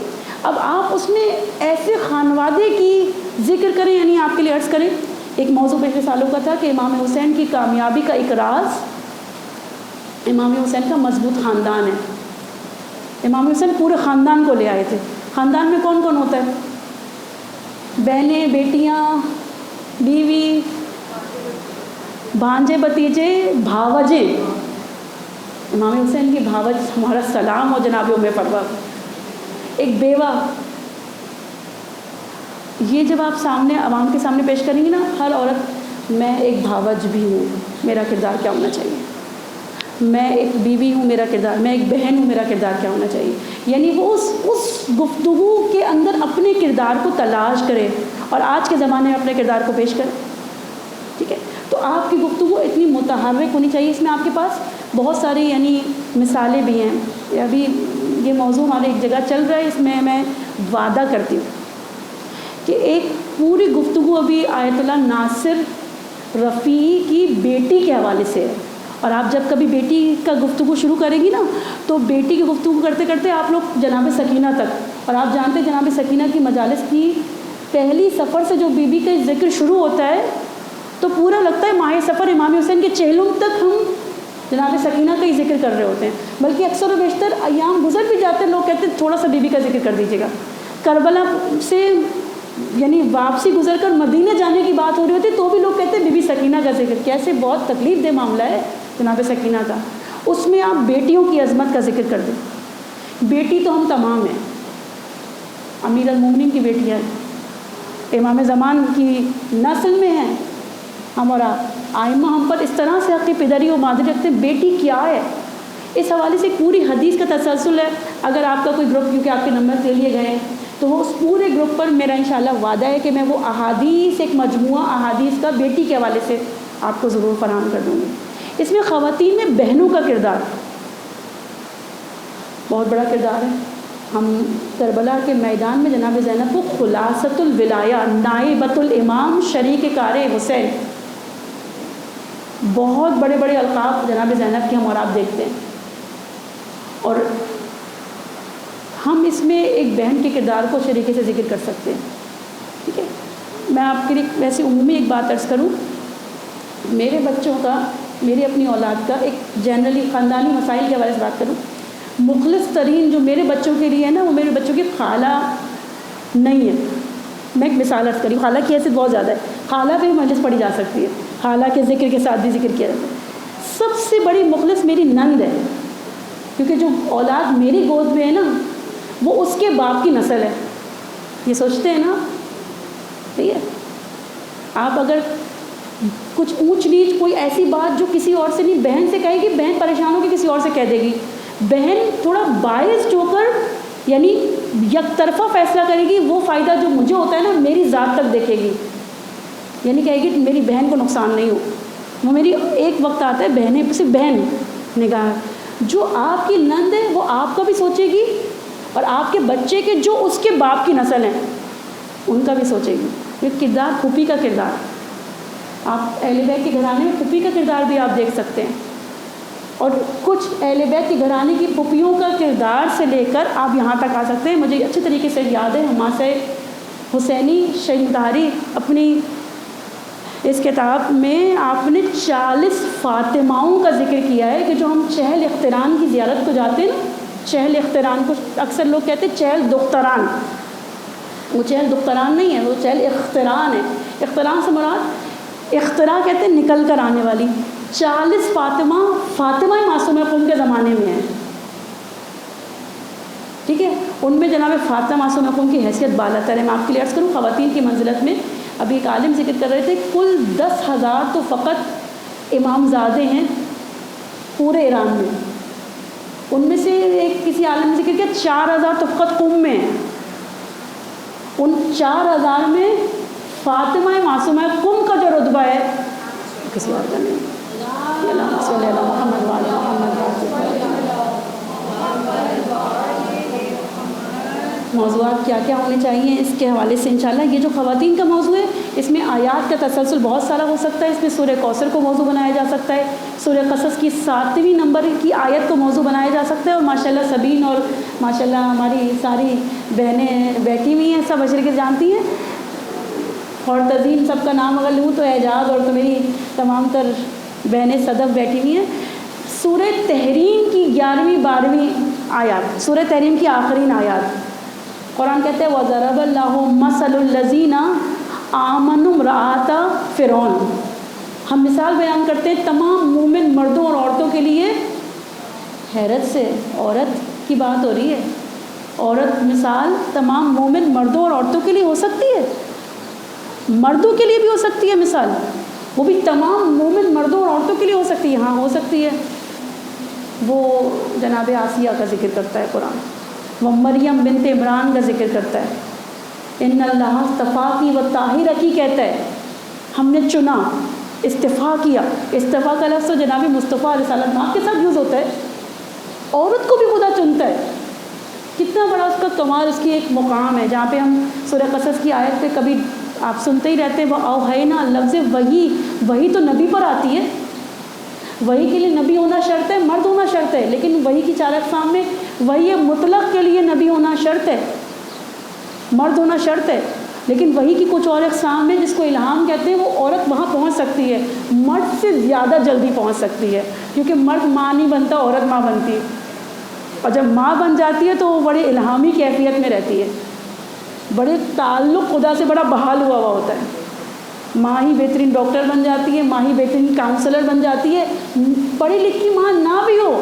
اب آپ اس میں ایسے خانوادے کی ذکر کریں، یعنی آپ کے لیے عرض کریں، ایک موضوع پچھلے سالوں کا تھا کہ امام حسین کی کامیابی کا ایک راز امام حسین کا مضبوط خاندان ہے. امام حسین پورے خاندان کو لے آئے تھے. خاندان میں کون کون ہوتا ہے؟ بہنیں، بیٹیاں، بیوی، بھانجے، بھتیجے، بھاوجے. امام حسین کی بھاوج، ہمارا سلام ہو جناب ام فروا. ایک بیوہ، یہ جب آپ سامنے عوام کے سامنے پیش کریں گی نا، ہر عورت، میں ایک بھاوج بھی ہوں، میرا کردار کیا ہونا چاہیے، میں ایک بیوی ہوں، میرا کردار، میں ایک بہن ہوں، میرا کردار کیا ہونا چاہیے. یعنی وہ اس گفتگو کے اندر اپنے کردار کو تلاش کرے اور آج کے زمانے میں اپنے کردار کو پیش کرے. ٹھیک ہے، تو آپ کی گفتگو اتنی متحرک ہونی چاہیے. اس میں آپ کے پاس بہت ساری یعنی مثالیں بھی ہیں. ابھی یہ موضوع ہمارے ایک جگہ چل رہا ہے، اس میں وعدہ کرتی ہوں کہ ایک پوری گفتگو ابھی آیت اللہ ناصر رفیعی کی بیٹی کے حوالے سے ہے. اور آپ جب کبھی بیٹی کا گفتگو شروع کریں گی نا، تو بیٹی کی گفتگو کرتے کرتے آپ لوگ جناب سکینہ تک، اور آپ جانتے ہیں جناب سکینہ کی مجالس کی پہلی سفر سے جو بی بی کا ذکر شروع ہوتا ہے تو پورا لگتا ہے ماہ سفر امام حسین کے چہلم تک ہم جناب سکینہ کا ہی ذکر کر رہے ہوتے ہیں. بلکہ اکثر و بیشتر ایام گزر بھی جاتے ہیں، لوگ کہتے ہیں تھوڑا سا بی بی کا ذکر کر دیجیے گا. کربلا سے یعنی واپسی گزر کر مدینہ جانے کی بات ہو رہی ہوتی تو بھی لوگ کہتے ہیں بی بی سکینہ کا ذکر. کیسے بہت تکلیف دہ معاملہ ہے جناب سکینہ کا. اس میں آپ بیٹیوں کی عظمت کا ذکر کر دیں. بیٹی تو ہم تمام ہیں، امیر المومنین کی بیٹیاں ہیں، امام زمان کی نسل میں ہیں ہم، اور آئمہ ہم پر اس طرح سے حق پدری و مادری رکھتے ہیں. بیٹی کیا ہے، اس حوالے سے پوری حدیث کا تسلسل ہے. اگر آپ کا کوئی گروپ، کیونکہ آپ کے نمبر لے لیے گئے ہیں، تو وہ اس پورے گروپ پر میرا انشاءاللہ وعدہ ہے کہ میں وہ احادیث، ایک مجموعہ احادیث کا بیٹی کے حوالے سے آپ کو ضرور فراہم کر دوں گی. اس میں خواتین میں بہنوں کا کردار بہت بڑا کردار ہے. ہم کربلا کے میدان میں جناب زینب کو خلاصۃ الولایہ، نائبۃ الامام، شریک کار حسین، بہت بڑے بڑے القاب جناب زینب کے ہم اور آپ دیکھتے ہیں. اور ہم اس میں ایک بہن کے کردار کو شریکے سے ذکر کر سکتے ہیں. ٹھیک ہے، میں آپ کے لیے ویسے عمومی ایک بات عرض کروں. میرے بچوں کا، میری اپنی اولاد کا، ایک جنرلی خاندانی مسائل کے حوالے سے بات کروں، مخلص ترین جو میرے بچوں کے لیے ہے نا، وہ میرے بچوں کی خالہ نہیں ہے. میں ایک مثال عرض کری، خالہ کی حیثیت بہت زیادہ ہے، خالہ پہ مجلس پڑھی جا سکتی ہے، خالہ کے ذکر کے ساتھ بھی ذکر کیا جاتا ہے. سب سے بڑی مخلص میری نند ہے، کیونکہ جو اولاد میری گود میں ہے نا، وہ اس کے باپ کی نسل ہے. یہ سوچتے ہیں نا. صحیح ہے. آپ اگر کچھ اونچ نیچ کوئی ایسی بات جو کسی اور سے نہیں بہن سے کہے گی, بہن پریشان ہو کے کسی اور سے کہہ دے گی. بہن تھوڑا باعث ہو کر یعنی یک طرفہ فیصلہ کرے گی, وہ فائدہ جو مجھے ہوتا ہے نا میری ذات تک دیکھے گی, یعنی کہے گی میری بہن کو نقصان نہیں ہو. وہ میری ایک وقت آتا ہے بہنیں صرف بہن نگاہ, جو آپ کی نند ہے وہ آپ کا بھی سوچے گی, اور آپ کے بچے کے جو اس کے باپ کی نسل ہیں ان کا بھی سوچے گی. یہ کردار پھوپھی کا کردار, آپ اہل بیت کے گھرانے میں پھوپھی کا کردار بھی آپ دیکھ سکتے ہیں, اور کچھ اہل بیت کے گھرانے کی پھوپھیوں کا کردار سے لے کر آپ یہاں تک آ سکتے ہیں. مجھے اچھے طریقے سے یاد ہے حماسہ حسینی شہید مطہری اپنی اس کتاب میں آپ نے 40 فاطماؤں کا ذکر کیا ہے کہ جو ہم چہل اختران کی زیارت کو جاتے ہیں نا, چہل اختران کو اکثر لوگ کہتے ہیں چہل دختران, وہ چہل دختران نہیں ہے, وہ چہل اختران ہے. اختران سے مراد اختراع کہتے ہیں نکل کر آنے والی. 40 فاطمہ معصومہ قم کے زمانے میں ہیں, ٹھیک ہے. ان میں جناب فاطمہ معصومہ قم کی حیثیت بالا تر ہے. میں آپ کے لیے عرض کروں خواتین کی منزلت میں ابھی ایک عالم ذکر کر رہے تھے, کل 10,000 تو فقط امام زادے ہیں پورے ایران میں. ان میں سے ایک کسی عالم نے ذکر کیا 4,000 تو فقط قم میں ہیں. ان 4,000 میں فاطمہ معصومہ قم کا جو رتبہ ہے کسی اور کا نہیں. اللہم صلی علی محمد وعلی محمد. موضوعات کیا کیا ہونے چاہیے اس کے حوالے سے انشاءاللہ. یہ جو خواتین کا موضوع ہے اس میں آیات کا تسلسل بہت سارا ہو سکتا ہے. اس میں سورہ کوثر کو موضوع بنایا جا سکتا ہے, سورہ قصص کی 7ویں نمبر کی آیت کو موضوع بنایا جا سکتا ہے. اور ماشاءاللہ سبین اور ماشاءاللہ ہماری ساری بہنیں بیٹھی ہوئی ہیں, سب اشرے کے جانتی ہیں. اور تزین سب کا نام اگر لوں تو اعجاز اور تو میری تمام تر بہنیں صدف بیٹھی ہوئی ہیں. سورہ تحریم کی 11ویں 12ویں آیات, سورہ تحریم کی آخرین آیات. قرآن کہتے ہیں وَضَرَبَ اللَّهُ مَثَلُ الَّذِينَ آمَنُوا امْرَأَتَ فِرْعَوْنَ. ہم مثال بیان کرتے ہیں تمام مومن مردوں اور عورتوں کے لیے. حیرت سے عورت کی بات ہو رہی ہے. عورت مثال تمام مومن مردوں اور عورتوں کے لیے ہو سکتی ہے, مردوں کے لیے بھی ہو سکتی ہے مثال, وہ بھی تمام مومن مردوں اور عورتوں کے لیے ہو سکتی ہے. ہاں ہو سکتی ہے. وہ جناب آسیہ کا ذکر کرتا ہے قرآن, وہ مریم بنت عمران کا ذکر کرتا ہے. ان اللہ اصطفاکی و طاہرکی کہتا ہے, ہم نے چنا, استفا کیا. استفا کا لفظ تو جناب مصطفیٰ علیہ السلام کے ساتھ یوز ہوتا ہے. عورت کو بھی خدا چنتا ہے. کتنا بڑا اس کا کمال, اس کی ایک مقام ہے جہاں پہ ہم سورہ قصص کی آیت پہ کبھی آپ سنتے ہی رہتے ہیں وہ اوحینا, لفظ وہی تو نبی پر آتی ہے. وہی کے لیے نبی ہونا شرط ہے, مرد ہونا شرط ہے, لیکن وہی کی 4 اقسام میں وہی مطلق کے لیے نبی ہونا شرط ہے, مرد ہونا شرط ہے. لیکن وہی کی کچھ اور اقسام میں جس کو الہام کہتے ہیں وہ عورت وہاں پہنچ سکتی ہے, مرد سے زیادہ جلدی پہنچ سکتی ہے, کیونکہ مرد ماں نہیں بنتا, عورت ماں بنتی ہے. اور جب ماں بن جاتی ہے تو وہ بڑے الہامی کیفیت میں رہتی ہے, بڑے تعلق خدا سے بڑا بحال ہوا ہوتا ہے. ماں ہی بہترین ڈاکٹر بن جاتی ہے, ماں ہی بہترین کاؤنسلر بن جاتی ہے. پڑھی لکھی ماں نہ بھی ہو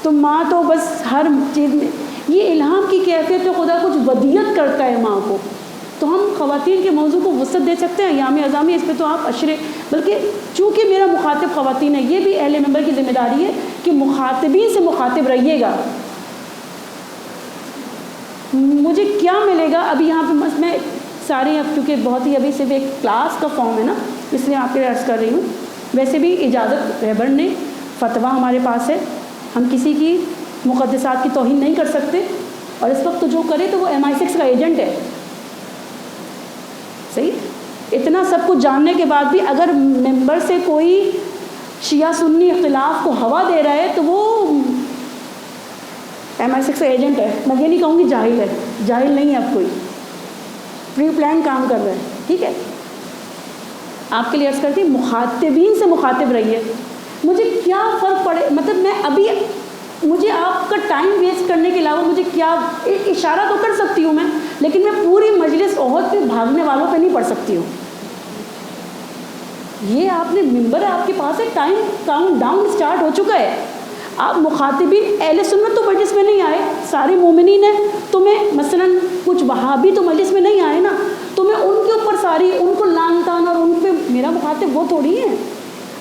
تو ماں تو بس ہر چیز میں یہ الہام کی کیفیت پہ خدا کچھ ودیت کرتا ہے ماں کو. تو ہم خواتین کے موضوع کو وسعت دے سکتے ہیں. ایام اعظامی اس پہ تو آپ اشرے, بلکہ چونکہ میرا مخاطب خواتین ہے, یہ بھی اہل ممبر کی ذمہ داری ہے کہ مخاطبین سے مخاطب رہیے گا. مجھے کیا ملے گا ابھی یہاں پہ, میں سارے اب چونکہ بہت ہی ابھی صرف ایک کلاس کا فارم ہے نا, اس لیے آپ کے لیے عرض کر رہی ہوں. ویسے بھی اجازت رہبر نے فتویٰ ہمارے پاس ہے, ہم کسی کی مقدسات کی توہین نہیں کر سکتے, اور اس وقت جو کرے تو وہ MI6 کا ایجنٹ ہے. صحیح, اتنا سب کچھ جاننے کے بعد بھی اگر ممبر سے کوئی شیعہ سنی اختلاف کو ہوا دے رہا ہے تو وہ MI6 کا ایجنٹ ہے. میں یہ نہیں کہوں گی جاہل ہے, جاہل نہیں ہے اب کوئی, پری پلان کام کر رہا ہے. ٹھیک ہے, آپ کے لیے عرض کرتی مخاطبین سے مخاطب رہیے. مجھے کیا فرق پڑے, مطلب میں ابھی مجھے آپ کا ٹائم ویسٹ کرنے کے علاوہ مجھے کیا, ایک اشارہ تو کر سکتی ہوں میں, لیکن میں پوری مجلس احد پہ بھاگنے والوں پہ نہیں پڑھ سکتی ہوں. یہ آپ نے ممبر ہے, آپ کے پاس ہے, ٹائم کاؤنٹ ڈاؤن اسٹارٹ ہو چکا ہے. آپ مخاطبین اہل سنت تو مجلس میں نہیں آئے، سارے مومنین ہیں، تمہیں مثلاً کچھ وہابی تو مجلس میں نہیں آئے نا، تمہیں ان کے اوپر ساری ان کو لان تان اور ان پہ میرا مخاطب وہ تھوڑی ہے،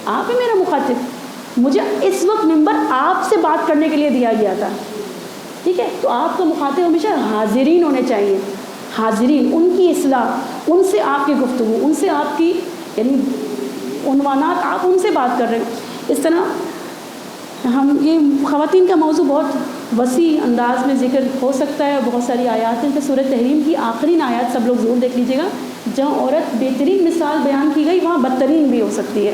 آپ ہیں میرا مخاطب، مجھے اس وقت ممبر آپ سے بات کرنے کے لیے دیا گیا تھا، ٹھیک ہے؟ تو آپ کا مخاطب ہمیشہ حاضرین ہونے چاہیے، حاضرین، ان کی اصلاح، ان سے آپ کی گفتگو، ان سے آپ کی یعنی عنوانات، آپ ان سے بات کر رہے ہیں۔ اس طرح ہم یہ خواتین کا موضوع بہت وسیع انداز میں ذکر ہو سکتا ہے، اور بہت ساری آیات ہیں کہ سورۃ تحریم کی آخرین آیات سب لوگ ضرور دیکھ لیجیے گا، جہاں عورت بہترین مثال بیان کی گئی وہاں بدترین بھی ہو سکتی ہے۔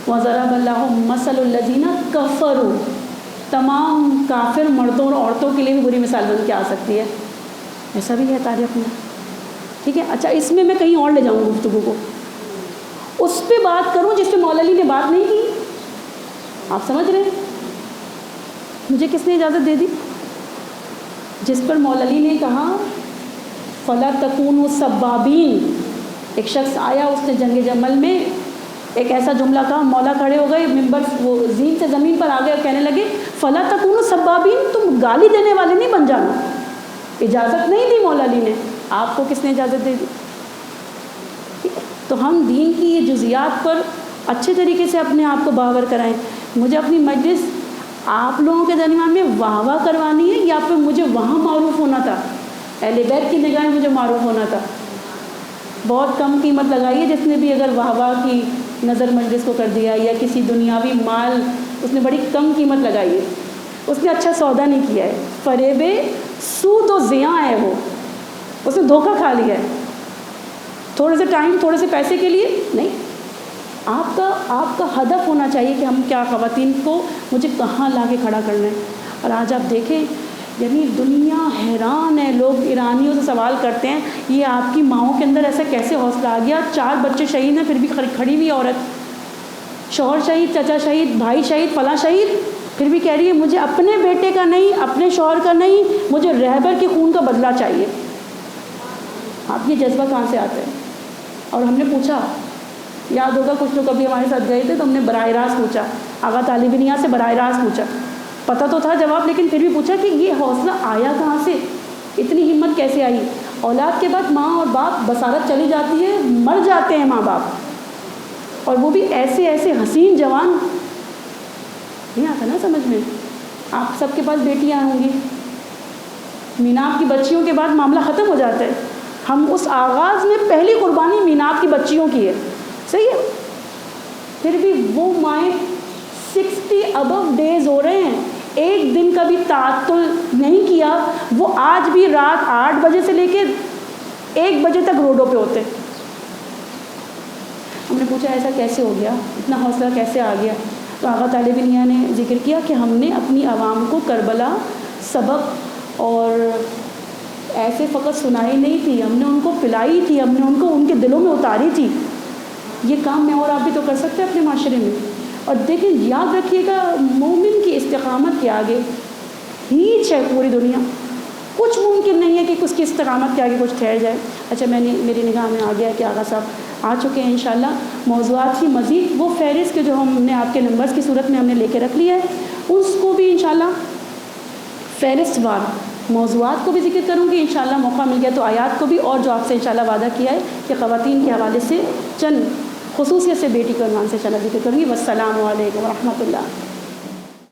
وَضَرَبَ اللَّهُ مَثَلُ الَّذِينَ كَفَرُوا، تمام کافر مردوں اور عورتوں کے لیے بھی بری مثال بن کے آ سکتی ہے، ایسا بھی ہے تاریخ میں، ٹھیک ہے؟ اچھا، اس میں کہیں اور لے جاؤں گفتگو کو، اس پہ بات کروں جس پہ مولا علی نے بات نہیں کی، آپ سمجھ رہے ہیں؟ مجھے کس نے اجازت دے دی؟ جس پر مولا علی نے کہا فَلَا تَكُونُوا سَبَّابِينَ، ایک شخص آیا، اس نے جنگ جمل میں ایک ایسا جملہ کہا، مولا کھڑے ہو گئے، ممبر وہ زین سے زمین پر آ گئے اور کہنے لگے فَلَا تَكُونُوا سَبَّابِينَ، تم گالی دینے والے نہیں بن جانا۔ اجازت نہیں دی مولا علی نے، آپ کو کس نے اجازت دے دی؟ تو ہم دین کی یہ جزیات پر اچھے طریقے سے اپنے آپ کو باور کرائیں۔ مجھے اپنی مجلس آپ لوگوں کے درمیان میں واہ واہ کروانی ہے، یا پھر مجھے وہاں معروف ہونا تھا؟ اہل بیت کی نگاہیں مجھے معروف ہونا تھا۔ بہت کم قیمت لگائی ہے جس نے بھی اگر واہ واہ کی نظر مجلس کو کر دیا، یا کسی دنیاوی مال، اس نے بڑی کم قیمت لگائی ہے، اس نے اچھا سودا نہیں کیا ہے، فریب سود و زیاں ہے، وہ اس نے دھوکہ کھا لیا ہے، تھوڑے سے ٹائم، تھوڑے سے پیسے کے لیے نہیں۔ آپ کا ہدف ہونا چاہیے کہ ہم کیا، خواتین کو مجھے کہاں لا کے کھڑا کرنا ہے۔ اور آج آپ دیکھیں یعنی دنیا حیران ہے، لوگ ایرانیوں سے سوال کرتے ہیں یہ آپ کی ماؤں کے اندر ایسا کیسے حوصلہ آ گیا، 4 بچے شہید ہیں پھر بھی کھڑی ہوئی عورت، شوہر شہید، چچا شہید، بھائی شہید، فلاں شہید، پھر بھی کہہ رہی ہے مجھے اپنے بیٹے کا نہیں، اپنے شوہر کا نہیں، مجھے رہبر کے خون کا بدلہ چاہیے۔ آپ یہ جذبہ کہاں سے آتا ہے؟ اور ہم نے پوچھا، یاد ہوگا کچھ لوگ کبھی ہمارے ساتھ گئے تھے تو ہم نے براہ راست پوچھا، آغا طالب نیاز سے براہ راست پوچھا، پتہ تو تھا جواب لیکن پھر بھی پوچھا کہ یہ حوصلہ آیا کہاں سے، اتنی ہمت کیسے آئی؟ اولاد کے بعد ماں اور باپ بصارت چلی جاتی ہے، مر جاتے ہیں ماں باپ، اور وہ بھی ایسے ایسے حسین جوان، نہیں آتا نا سمجھ میں۔ آپ سب کے پاس بیٹیاں ہوں گی، میناب کی بچیوں کے بعد معاملہ ختم ہو جاتا ہے، ہم اس آغاز میں پہلی قربانی میناب کی بچیوں کی ہے، صحیح ہے؟ پھر بھی وہ مائیں 60 ابو ڈیز ہو رہے ہیں، ایک دن کا بھی تعطل نہیں کیا، وہ آج بھی رات 8 بجے سے لے کے 1 بجے تک روڈوں پہ ہوتے۔ ہم نے پوچھا ایسا کیسے ہو گیا، اتنا حوصلہ کیسے آ گیا؟ تو آغا طالب نیا نے ذکر کیا کہ ہم نے اپنی عوام کو کربلا سبق اور ایسے فقط سنائی نہیں تھی، ہم نے ان کو پلائی تھی، ہم نے ان کو ان کے دلوں میں اتاری تھی۔ یہ کام میں اور آپ بھی تو کر سکتے ہیں اپنے معاشرے میں۔ اور دیکھیں یاد رکھیے گا مومن کی استقامت کے آگے ہیچ ہے پوری دنیا، کچھ ممکن نہیں ہے کہ اس کی استقامت کے آگے کچھ ٹھہر جائے۔ اچھا میری نگاہ میں آ گیا کہ آغا صاحب آ چکے ہیں، انشاءاللہ موضوعات کی مزید وہ فہرست کے جو ہم نے آپ کے نمبرز کی صورت میں ہم نے لے کے رکھ لیا ہے، اس کو بھی انشاءاللہ فہرست وار موضوعات کو بھی ذکر کروں گی انشاءاللہ، موقع مل گیا تو آیات کو بھی، اور جو آپ سے انشاءاللہ وعدہ کیا ہے کہ خواتین کے حوالے سے چند خصوصیت سے بیٹی کے عنوان سے انشاءاللہ ذکر کروں گی۔ والسلام علیکم ورحمۃ اللہ۔